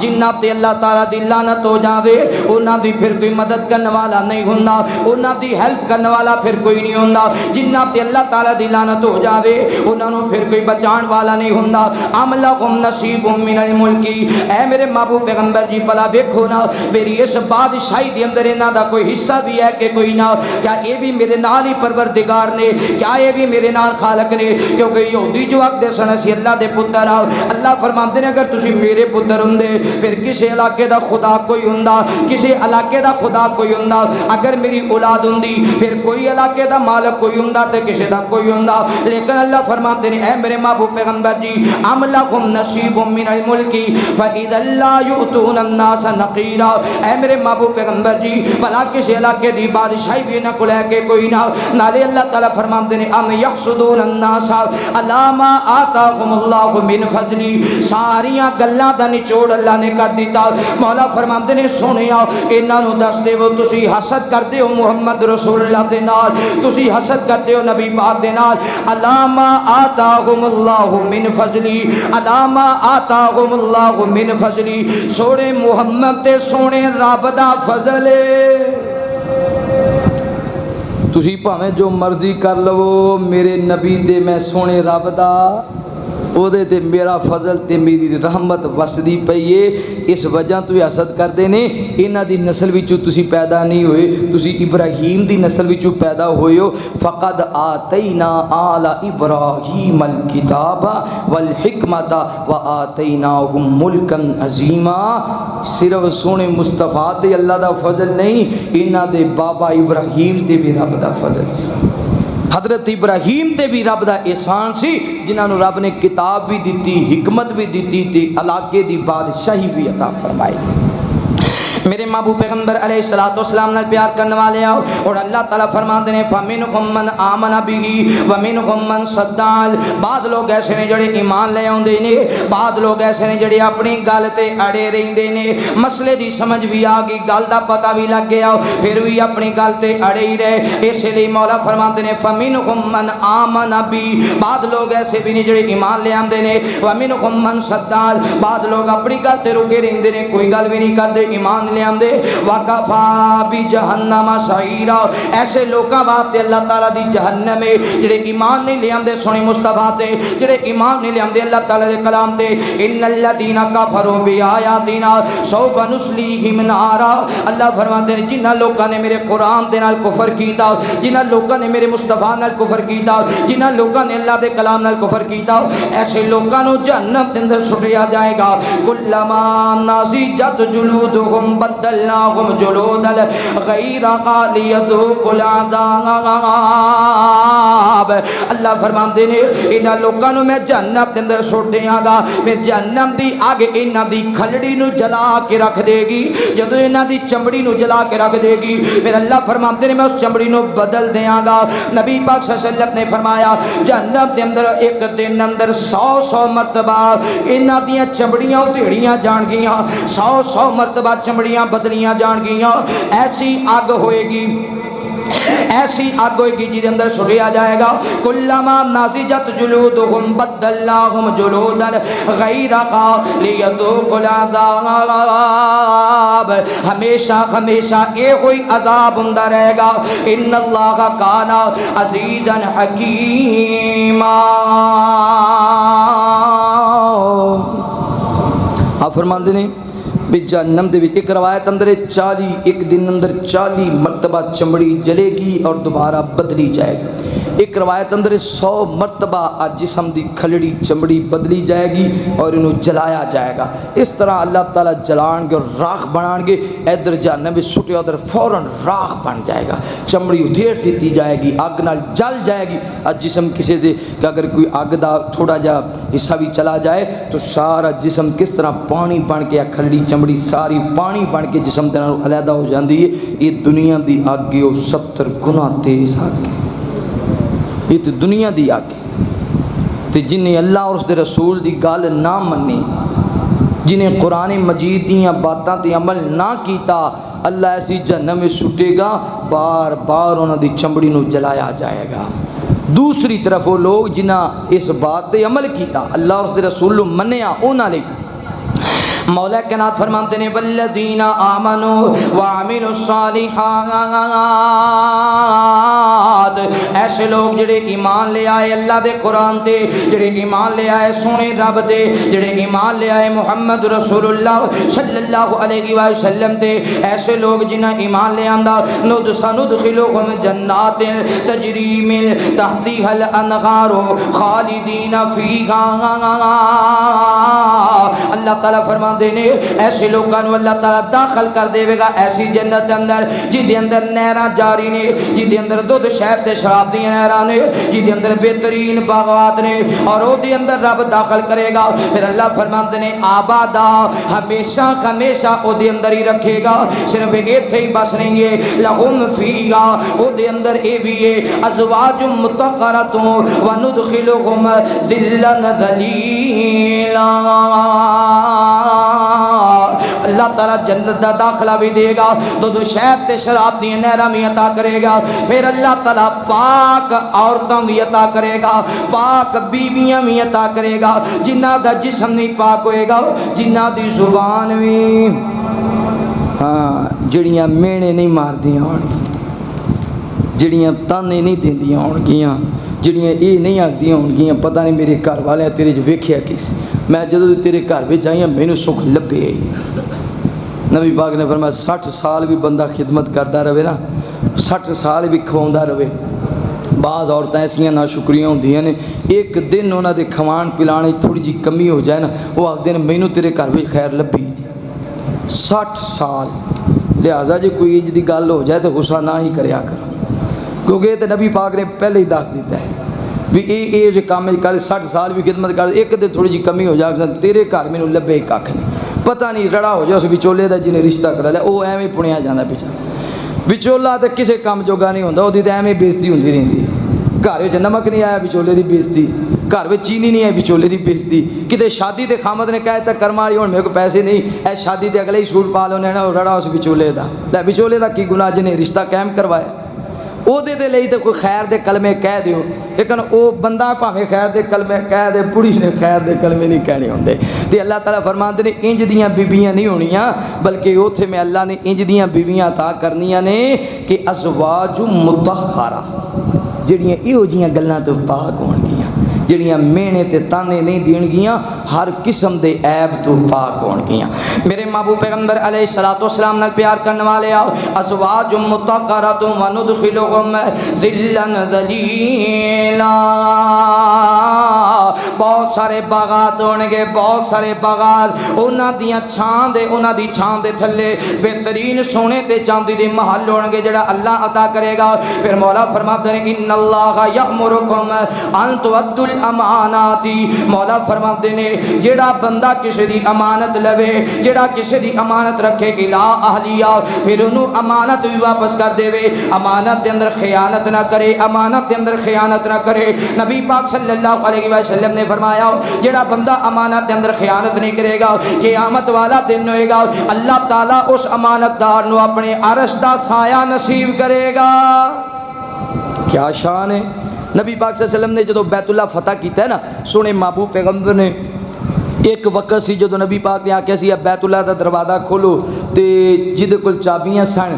جنہ تے اللہ تعالیٰ دی لعنت ہو جاوے انہاں دی پھر کوئی مدد کرنے والا نہیں ہوندا انہاں دی ہیلپ کرنے والا پھر کوئی نہیں ہوندا جنہ تے اللہ تعالیٰ دی لعنت ہو جاوے انہاں نوں پھر کوئی بچان والا نہیں ہوندا ام لہم نصیب من الملک اے میرے محبوب پیغمبر جی بلا ویکھو نا میری اس بادشاہی دے اندر انہاں دا کوئی حصہ بھی ہے کہ کوئی نہ کیا یہ بھی میرے نال ہی پروردگار نے کیا یہ بھی میرے نال خالق نے کیونکہ یہودی جو آکھ دے سن اسی اللہ دے پتر آؤ اللہ فرماندے نے اگر تسی میرے پتر ہوندے پھر کسی علاقے دا خدا کوئی ہوندا کسی علاقے دا خدا کوئی ہوندا اگر میری اولاد ہوندی پھر کوئی علاقے دا مالک کوئی ہوندا تے کسی دا کوئی ہوندا لیکن اللہ فرماندے نے اے میرے محبوب پیغمبر جی ام لکم نصیب من الملک فاذا لا یؤتون الناس نقیرا اے میرے محبوب پیغمبر جی بھلا کسی علاقے دی بادشاہی بھی نہ کلے کے کوئی نہ نالے اللہ تعالیٰ فرماندے نے ام یحسدون الناس علی ما آتاہم اللہ من فضلی ساریاں گلاں دا نچوڑ اللہ نے کر دیتا مولا فرماندے نے سنیا انہاں نوں دس دے وہ تسی حسد کردے ہو محمد رسول اللہ دے نال تسی حسد کردے ہو نبی پاک دے نال علی ما آتاہم اللہ من فضلی علی ما آتاہم اللہ من فضلی سونے محمد تے سونے رب دا فضل تسی پاویں جو مرضی کر لو میرے نبی تے میں سونے رب دا او دے تے میرا فضل تے میری رحمت وسدی پئی ہے اس وجہ تو حسد کردے نے انہاں دی نسل وچوں تسی پیدا نہیں ہوئے تسی ابراہیم دی نسل وچوں پیدا ہوئے ہو فقد آتینا آل ابراہیم الکتاب والحکمت وآتیناہم ملکا عظیما صرف سونے مصطفیٰ تے اللہ دا فضل نہیں انہاں دے بابا ابراہیم تے بھی رب دا فضل سی حضرت ابراہیم تے بھی رب دا احسان سی جنہاں نو رب نے کتاب بھی دیتی حکمت بھی دیتی تے علاقے دی بادشاہی بھی عطا فرمائی میرے محبوب پیغمبر علیہ الصلوۃ والسلام نال پیار کرنے والے آؤ اور اللہ تعالیٰ فرماتے ہیں فَمِنْهُمْ مَنْ آمَنَ بِهِ وَمِنْهُمْ مَنْ صَدَّ بعض لوگ ایسے نے جڑے ایمان لے آندے نے بعض لوگ ایسے نے جڑے اپنی گل تے اڑے رہندے نے مسئلے دی سمجھ بھی آ گئی گل دا پتہ بھی لگ گیا پھر بھی اپنی گل تے اڑے ہی رہے اس لیے مولا فرماتے ہیں فَمِنْهُمْ مَنْ آمَنَ بِهِ بعض لوگ ایسے بھی نے جڑے ایمان لے آندے نے وَمِنْهُمْ مَنْ صَدَّ بعض لوگ اپنی گل تے رکے رہندے نے کوئی گل بھی نہیں کردے ایمان لے آندے وَقَفَا بِجَهَنَّمَ سَعِيرًا ایسے لوگاں واسطے اللہ تعالیٰ دی جہنم ہے جڑے ایمان نہیں لے آندے سونے مصطفیٰ تے جڑے ایمان نہیں لے آندے اللہ تعالیٰ دے کلام تے ان الذین کفروا بآیاتنا سوف نصلیہم نارا اللہ فرماتے ہیں جنہاں لوگاں نے میرے قرآن دے نال کفر کیتا جنہاں لوگاں نے میرے مصطفیٰ نال کفر کیتا جنہاں لوگاں نے اللہ دے کلام نال کفر کیتا ایسے لوگاں نو جہنم دے اندر سٹیا جائے گا کلما نضجت جلودہم بدلناہم جلودا غیرہا لیذوقوا العذاب اللہ فرماندے نے انہاں لوکاں نو میں جہنم دے اندر سٹ دیاں گا پھر جہنم دی آگ انہاں دی کھلڑی نو جلا کے رکھ دے گی جدوں انہاں دی چمڑی نو جلا کے رکھ دے گی پھر اللہ فرماندے نے میں اس چمڑی نو بدل دیاں گا نبی پاک صلی اللہ علیہ وسلم نے فرمایا جہنم دے اندر ایک دن اندر 100 مرتبہ انہاں دیاں چمڑیاں ادھیڑیاں جان گیاں 100 مرتبہ چمڑیاں بدلیاں جان گیاں ایسی آگ ہوئے گی ایسی آگ ہوئے گی جی اندر سٹیا جائے گا کلما نضجت جلودہم بدلناہم جلودا غیرہا لیذوقوا العذاب ہمیشہ ہمیشہ یہ کوئی عذاب ہوندا رہے گا ان اللہ کان عزیزا حکیما آپ فرماندے نے بھی جہنم دے وچ ایک روایت اندر 40 ایک دن اندر 40 مرتبہ چمڑی جلے گی اور دوبارہ بدلی جائے گی، ایک روایت اندر 100 مرتبہ جسم دی کھلڑی چمڑی بدلی جائے گی اور انہوں جلایا جائے گا۔ اس طرح اللہ تعالیٰ جلان گے اور راکھ بنان گے، ادھر جہنم وچ سٹے ادھر فوراً راکھ بن جائے گا، چمڑی ادھیڑ دیتی جائے گی، اگ نال جل جائے گی۔ جسم کسی دے کہ اگر کوئی اگ دا تھوڑا جا حصہ بھی چلا جائے تو سارا جسم کس طرح پانی بن کے کھلڑی چمڑی ساری پانی بن کے جسم دے نال علیحدہ ہو جاندی ہے۔ یہ دنیا دی اگ ہے، 70 گنا تیز اگ ہے، یہ تو دنیا دی اگ ہے۔ تے جنہیں اللہ اور اس دے رسول دی گل نہ منی، جنہیں قرآن مجید دیاں باتاں تے عمل نہ کیتا، اللہ ایسی جہنم میں سٹے گا، بار بار انہاں دی چمڑی نو جلایا جائے گا۔ دوسری طرف وہ لوگ جنہاں اس بات تے عمل کیتا، اللہ اور اس دے رسول نو منیا، انہاں لئی مولا کائنات فرماتے ہیں والذین آمنوا وعملوا الصالحات، ایسے لوگ جڑے ایمان لے آئے اللہ دے قرآن تے، جڑے ایمان لے آئے سونے رب تے، جڑے ایمان لے آئے محمد رسول اللہ صلی اللہ علیہ وسلم تے، ایسے لوگ جنہاں ایمان لے آندا سندخلهم جنات تجری من تحتها الانہار خالدین فیہا۔ اللہ تعالیٰ فرما دینے ایسے لوگوں کو اللہ تعالیٰ داخل کر دے گا ایسی جنت اندر جی دے اندر نہراں جاری نے، جی دے اندر دودھ شہد تے شراب دی نہراں نے، جی دے اندر بہترین باغات نے، اور او دے اندر رب داخل کرے گا۔ پھر اللہ فرماتے ہیں آبادا، ہمیشہ ہمیشہ او دے اندر ہی رکھے گا، صرف ایتھے ہی بس نہیں ہے، لہم فیہا او دے اندر اے بھی ہے ازواج مطہرۃ وندخلہم ذلا ذلیلا۔ اللہ تعالیٰ جنت دا داخلہ بھی دے گا، دودھ شہد تے شراب دی نہراں بھی عطا کرے گا، پھر اللہ تعالیٰ پاک عورتاں بھی عطا کرے گا، پاک بیویاں بھی عطا کرے گا، جنہ دا جسم نہیں پاک ہوئے گا، جنہ دی زبان بھی جڑیاں مینے نہیں مار دیاں ہون گی، جڑیاں تانے نہیں دیندیاں ہون گیاں، جڑیاں یہ نہیں آکھدیاں ہون گیاں پتہ نہیں میرے گھر والے تیرے جو ویکھیا کس، میں جدو تیرے گھر وچ آئی ہوں مینوں سکھ لبے۔ نبی پاک نے فرمایا 60 سال بھی بندہ خدمت کرتا رہے نا، 60 سال بھی کھواوندا رہے، بعض عورتیں ایسیاں ناشکریاں ہوندیاں نے، ایک دن انہاں دے کھوان پلانے تھوڑی جی کمی ہو جائے نا، وہ آکھدے نے مینوں تیرے گھر وچ خیر لبھی۔ 60 سال، لہٰذا جی کوئی انج دی گل ہو جائے تو غصہ نہ ہی کریا کرو، کیونکہ یہ تو نبی پاک نے پہلے ہی دس دیتا ہے بھی یہ جو کام کر 60 سال بھی خدمت کر، ایک دن تھوڑی جی کمی ہو جائے تیرے گھر مینوں لبے کھ نہیں، پتہ نہیں رڑا ہو جائے اس وچولے دا جنہیں رشتہ کرا لیا، وہ ایویں پنیا جانا پیچھا، وچولا تو کسے کام جوگا نہیں ہوتا، وہ تو ایویں بےزتی ہوتی رہتی ہے، گھر وچ نمک نہیں آیا وچولے دی بےزتی، گھر وچ چینی نہیں آئی وچولے دی بےزتی، کتے شادی تے خامد نے کہا تک کرما والی ہوں میرے کو پیسے نہیں، اے شادی تے اگلے ہی سوٹ پا لو نا، رڑا اس وچولے دا، وچولے دا کی گناہ جنہیں رشتہ قائم کروایا، او دے لئی تو کوئی خیر دے کلمے کہہ دیو، لیکن او بندہ پاویں خیر دے کلمے کہہ دے، بڑی نے خیر دے کلمے نہیں کہنے ہوندے۔ تے اللہ تعالیٰ فرماندے نے انج دیاں بیویاں نہیں ہونیاں، بلکہ اوتھے میں اللہ نے انج دیاں بیویاں عطا کرنیاں نے کہ ازواج مطہرہ، جڑیاں ایہو جیاں گلاں تو پاک ہون گیاں، جڑیاں مینے تے تانے نہیں دین گیاں، ہر قسم دے عیب تو پاک ہون گیاں۔ میرے محبوب پیغمبر علیہ الصلوۃ والسلام نال پیار کرنے والے آؤ، ازواج مطہرۃ وندخلہم ذلا ذلیلا، بہت سارے باغات ہون گے، بہت سارے باغات، انہاں دیاں چھاں دے، انہاں دی چھاں دے تھلے بہترین سونے تے چاندی دے محل ہون گے جڑا اللہ عطا کرے گا۔ پھر مولا فرماتے ہیں ان اللہ یأمرکم ان تؤدوا الامانات، مولا فرماتے ہیں جڑا بندہ کسی دی امانت لوے، جڑا کسی دی امانت رکھے الا اہلیہ، پھر انہوں امانت بھی واپس کر دے وے، امانت دے اندر خیانت نہ کرے، امانت دے اندر خیانت نہ کرے۔ نبی پاک صلی اللہ علیہ وسلم نے فرمایا جڑا بندہ امانت دے اندر خیانت نہیں کرے گا، قیامت والا دن ہوئے گا اللہ تعالیٰ اس امانت دار نو اپنے عرش دا سایہ نصیب کرے گا۔ کیا شان ہے۔ نبی پاک صلی اللہ علیہ وسلم نے جدو بیت اللہ فتح کیتا ہے نا، سونے محبوب پیغمبر نے ایک وقت سی جدو نبی پاک نے آکھیا سی بیت اللہ دا دروازہ کھولو، تے جدے کول چابیاں سن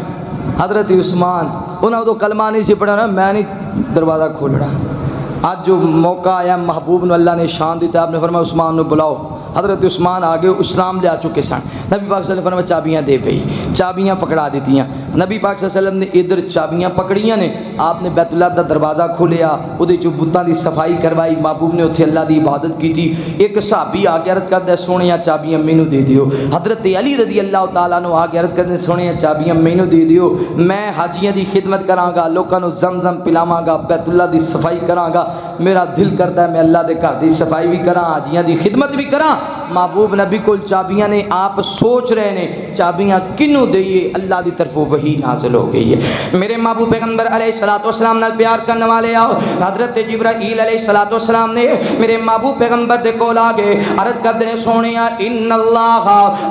حضرت عثمان، انہاں تو کلمہ نہیں سی پڑھا نا، میں نہیں دروازہ کھولنا۔ آج جو موقع آیا محبوب نو اللہ نے شان دیتا، آپ نے فرمایا عثمان نو بلاؤ، حضرت عثمان آگے اسلام لے آ چکے سن. نبی پاک صلی اللہ علیہ وسلم چابیاں دے پئی, چابیاں پکڑا دیتیاں. نبی پاک صلی اللہ علیہ وسلم نے ادھر چابیاں پکڑیاں نے, آپ نے بیت اللہ دا دروازہ کھولیا, اودے چ بتاں دی صفائی کروائی, محبوب نے اتھے اللہ دی عبادت کی تھی. ایک صحابی آ کے عرض کردا سونیاں چابیاں مینوں دے دیو. حضرت علی رضی اللہ تعالیٰ عنہ آ کے عرض کردے سونیاں چابیاں مینوں دے دیو, میں حاجیاں دی خدمت کراں گا, لوکاں نوں زمزم پلاواں گا, بیت اللہ دی صفائی کراں گا. میرا دل کردا ہے میں اللہ دے گھر دی صفائی بھی کراں, حاجیاں دی خدمت بھی کراں. محبوب نبی کول چابیاں نے, آپ سوچ رہے نے چابیاں کنوں دئیے, اللہ دی طرف وحی نازل ہو گئی ہے. میرے محبوب پیغمبر علیہ الصلوۃ والسلام نال پیار کرنے والے آؤ, حضرت جبرائیل علیہ الصلوۃ والسلام نے میرے محبوب پیغمبر دے کول آ گئے, عرض کردے نے سونیا ان اللہ,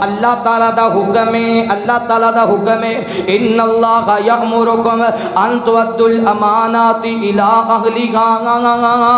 اللہ تعالیٰ دا حکم ہے, اللہ تعالیٰ دا حکم ہے, ان اللہ یامرکم ان تؤدوا الامانات الی اہلھا.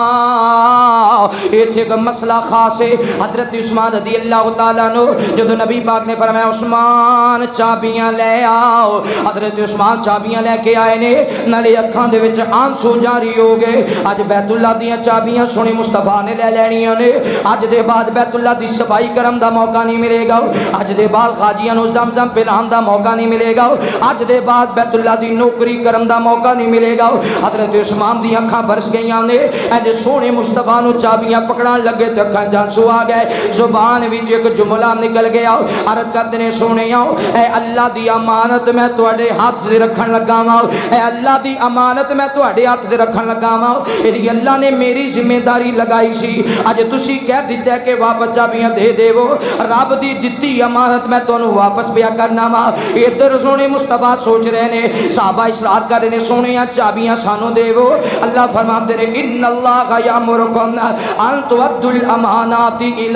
ایتھے کا مسئلہ خاص ہے. حضرت عثمان رضی اللہ تعالیٰ عنہ جدو نبی پاک نے فرمایا عثمان چابیاں لے آؤ, حضرت عثمان چابیاں لے کے آئے نے, نالے اکھاں دے وچ آنسو جاری ہو گئے. اج بیت اللہ دیاں چابیاں سونے مصطفیٰ نے لے لینیاں نے, اج دے بعد بیت اللہ دی صفائی کرم دا موقع نہیں ملے گا, اج دے بعد حاجیاں نوں زمزم پلان دا موقع نہیں ملے گا, اج دے بعد بیت اللہ دی نوکری کرم دا موقع نہیں ملے گا. حضرت عثمان دی اکھاں برس گئیاں نے, اج سونے مصطفیٰ نوں چابیاں پکڑان لگے تے اکھاں جانسو آ گئے. زبان وچ ایک جملہ نکل گیا, عرض کردے نے سونیاں اے اللہ دی امانت میں تواڈے ہاتھ تے رکھن لگا وا, اے اللہ دی امانت میں تواڈے ہاتھ تے رکھن لگا وا. اے اللہ نے میری ذمہ داری لگائی سی, اج تسی کہہ دتا کہ واپس چابیاں دے دیو, رب دی دتی امانت میں تانوں واپس پیا کرنا وا. ادھر سونے مصطفیٰ سوچ رہے نے, صحابہ اصرار کر رہے نے سونیاں چابیاں سانو دیو. اللہ فرماتے نے ان اللہ یامرکم ان تؤدوا الامانات الی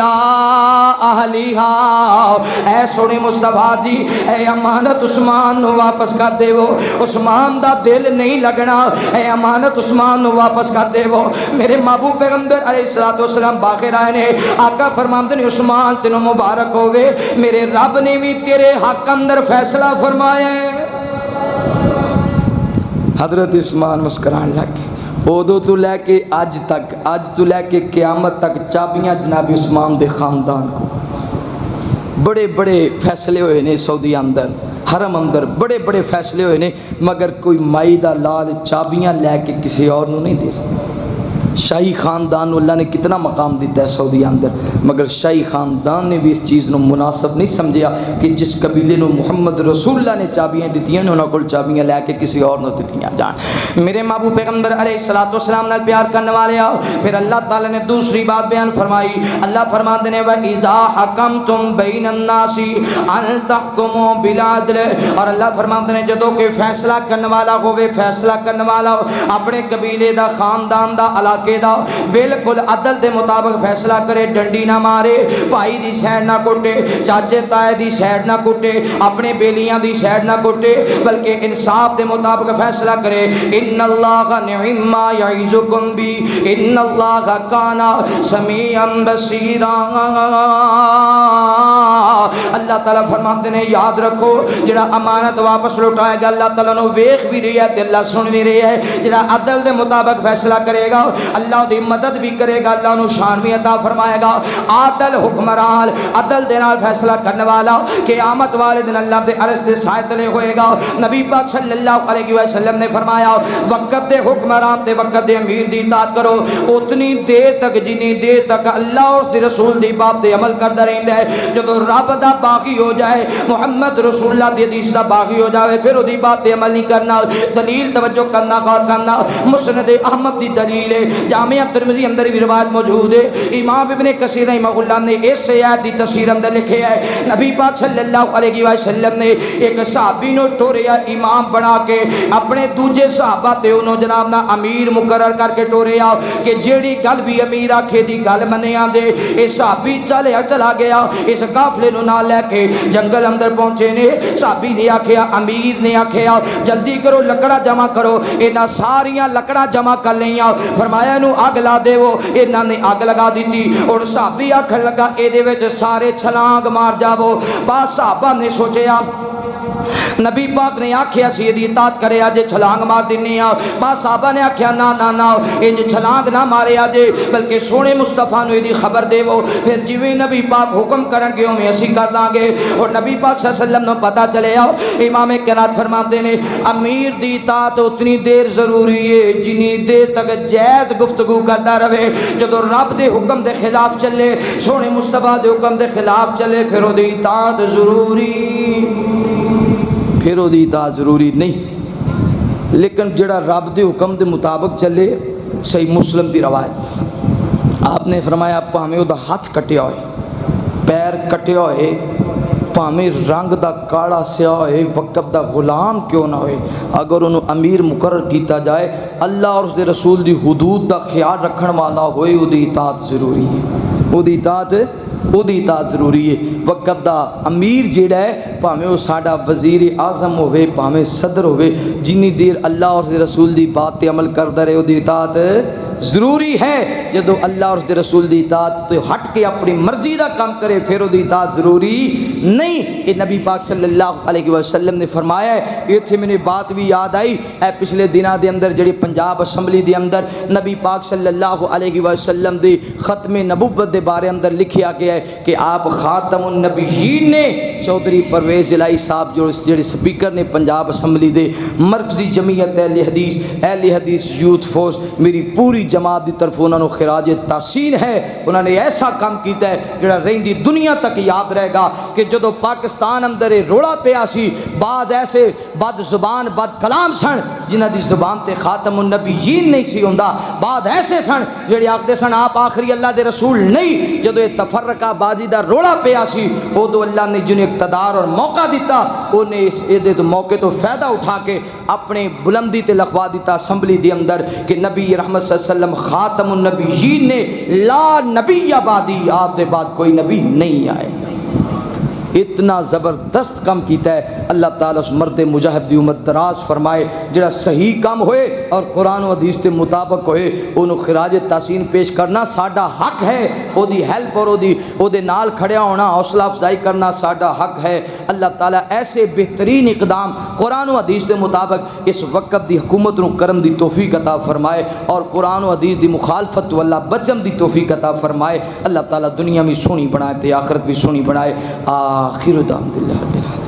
اہلھا. اے سونے مصطفیٰ دی اے امانت عثمان نو واپس کر دیو, عثمان دا دل نہیں لگنا, اے امانت عثمان نو واپس کر دیو. میرے محبوب پیغمبر علیہ الصلوۃ والسلام باقی رہے نے, آقا فرماندے نے عثمان تینوں مبارک ہوے, میرے رب نے بھی تیرے حق اندر فیصلہ فرمایا ہے. حضرت عثمان مسکران لگ گئے. ادو تو لے کے اج تک, اج تو لے کے قیامت تک چابیاں جناب عثمان دے خاندان کو. بڑے بڑے فیصلے ہوئے نے سعودی اندر, حرم اندر بڑے بڑے فیصلے ہوئے نے, مگر کوئی مائی دا لال چابیاں لے کے کسی اور نو نہیں دے سکتا. شاہی خاندان اللہ نے کتنا مقام دیتا ہے سعودی اندر, مگر شاہی خاندان نے بھی اس چیز نو مناسب نہیں سمجھیا کہ جس قبیلے نو محمد رسول اللہ نے چابیاں دیتیاں نے انہوں کو چابیاں لے کے کسی اور نو دیتیاں جان. میرے محبوب پیغمبر علیہ الصلوۃ والسلام نال پیار کرنے والے آؤ, پھر اللہ تعالی نے دوسری بات بیان فرمائی. اللہ فرماتے ہیں وَإِذَا حَكَمْتُمْ بَيْنَ النَّاسِ أَن تَحْكُمُوا بِالْعَدْلِ, اور اللہ فرماتے ہیں جدوں کوئی فیصلہ کرنے والا ہوے, فیصلہ کرنے والا ہو اپنے قبیلے دا, خاندان دا, علاقے دا, بالکل عدل دے مطابق فیصلہ کرے, ڈنڈی نہ مارے, بھائی دی سیڈ نہ کوٹے, چاچے تائے دی سیڈ نہ کوٹے, اپنے بیلیاں دی سیڈ نہ کوٹے, بلکہ انصاف دے مطابق فیصلہ کرے. ان اللہ نعم ما یعظکم بی ان اللہ کان سمیعا بصیرا. اللہ تعالیٰ فرماتے ہیں یاد رکھو جڑا امانت واپس لوٹائے گا اللہ تعالیٰ نو ویکھ بھی رہی ہے تے اللہ سن بھی رہی ہے. جڑا عدل دے مطابق فیصلہ کرے گا اللہ دی مدد بھی کرے گا, اللہ نو شان بھی عطا فرمائے گا. عادل حکمران, عدل دے نال فیصلہ کرنے والا قیامت والے دن اللہ دے عرش دے سائے تلے ہوئے گا. نبی پاک صلی اللہ علیہ وسلم نے فرمایا وقت دے حکمران تے وقت دے امیر دی اطاعت کرو اتنی دیر تک جنی دیر تک اللہ اور دی رسول دی بات تے عمل کردا رہندا ہے. جدوں رب دا باغی ہو جائے, محمد رسول اللہ دی حدیث دا باغی ہو جائے, پھر دی بات تے عمل نہیں کرنا. دلیل توجہ کرنا, غور کرنا. مسند احمد دی دلیل ہے, جامعہ ترمذی اندر بھی روایت موجود ہے. امام ابن کثیر رحمہ اللہ نے اس آیت دی تفسیر اندر لکھے ہے نبی پاک صلی اللہ علیہ وسلم نے ایک صحابی نو ٹوریا امام بنا کے, اپنے دوجے صحابہ تے انہوں جناب نا امیر مقرر کر کے ٹوریا کہ جیڑی گل بھی امیر آکھے دی گل منیا دے. اے صحابی چلا گیا, اس قافلے نو نال لے کے جنگل اندر پہنچے نے. صحابی نے آکھیا, امیر نے آکھیا جلدی کرو لکڑا جمع کرو. انہاں ساریاں لکڑا جمع کر لیاں, فرمایا نو اگ لا دیو. انہاں نے اگ لگا دیتی اور صحابی آکھن لگا اے دے وچ سارے چھلانگ مار جاو. بعد صحابہ نے سوچیا نبی پاک نے آکھیا سی دی اطاعت کرے آجے چھلانگ مار دینی آ، بعض صحابہ نے آکھیا نا نا نا انج چھلانگ نہ مارے آجے بلکہ سونے مصطفیٰ نے دی خبر دے وہ پھر جویں نبی پاک حکم کرن گے ہمیں اسی کر داں گے۔ اور نبی پاک صلی اللہ علیہ وسلم نے پتہ چلے آؤ امام قرات فرماتے نے امیر دی اطاعت اتنی دیر ضروری ہے جنی دیر تک جائز گفتگو کرتا رہے، جدو رب دے حکم دے خلاف چلے سونے مصطفیٰ دے حکم دے خلاف چلے پھر وہ دی اطاعت ضروری، پھر وہ دی اطاعت ضروری نہیں۔ لیکن جڑا رب دے حکم دے مطابق چلے، صحیح مسلم دی روایت آپ نے فرمایا پاویں دا ہاتھ کٹیا ہوئے، پیر کٹیا ہوئے، پاویں رنگ دا کاڑا سیاہ ہوئے، وقت دا غلام کیوں نہ ہوئے، اگر انہوں امیر مقرر کیتا جائے اللہ اور اس دے رسول دی حدود دا خیال رکھن والا ہوئے، وہ دی اطاعت ضروری ہے، وہ دی اطاعت ضروری ہے۔ وقت دا امیر جیڑا ہے پاویں وہ ساڈا وزیر اعظم ہوئے پاویں صدر ہوئے، جنی دیر اللہ اور اس دے رسول دی بات تے عمل کردا رہے وہ دی اطاعت ضروری ہے۔ جدو اللہ اور اس دے رسول دی اطاعت تو ہٹ کے اپنی مرضی دا کام کرے پھر وہ دی اطاعت ضروری نہیں۔ یہ نبی پاک صلی اللہ علیہ وسلم نے فرمایا ہے۔ یہ تھے میں نے بات بھی یاد آئی اے پچھلے دنوں دے اندر جڑی پنجاب اسمبلی دے اندر نبی پاک صلی اللہ علیہ وسلم دی ختم نبوت دے بارے اندر لکھیا گیا ہے کہ آپ خاتم النبیین نے چودھری پرویز الہی صاحب جو جڑے سپیکر نے پنجاب اسمبلی دے مرکزی جمعیت اہل حدیث یوتھ فورس میری پوری جماعت دی طرف انہوں نے خراج تحسین ہے، انہوں نے ایسا کام کیتا ہے جڑا رہندی دنیا تک یاد رہے گا کہ جدو پاکستان اندر روڑا پیا سی بعض ایسے بد زبان بد کلام سن جنہ دی زبان تے خاتم النبیین نہیں سی ہوندا، بعض ایسے سن جڑے آکھدے سن آپ آخری اللہ دے رسول نہیں۔ جدو یہ تفرقہ بازی دا روڑا پیا سی ادو اللہ نے جنہیں اقتدار اور موقع دیتا انہیں اس عہدے تو موقع تو فائدہ اٹھا کے اپنے بلندی تے لکھوا دیتا اسمبلی دے اندر کہ نبی رحمت صلی اللہ علیہ وسلم خاتم النبیین نے لا نبی آبادی آپ دے بعد کوئی نبی نہیں آئے۔ اتنا زبردست کام کیتا ہے اللہ تعالیٰ اس مرد مجاہد دی عمر دراز فرمائے جڑا صحیح کام ہوئے اور قرآن و حدیث کے مطابق ہوئے انہوں خراج تحسین پیش کرنا ساڈا حق ہے، او دی ہیلپ اور او دے نال کھڑیا ہونا حوصلہ افزائی کرنا ساڈا حق ہے۔ اللہ تعالیٰ ایسے بہترین اقدام قرآن و حدیث کے مطابق اس وقت دی حکومت نو کرن دی توفیق عطا فرمائے اور قرآن و حدیث دی مخالفت تو اللہ بچن دی توفیق عطا فرمائے۔ اللہ تعالیٰ دنیا میں سونی بنائے تے آخرت بھی سونی بنائے۔ آخر دعوانا الحمدللہ رب العالمین۔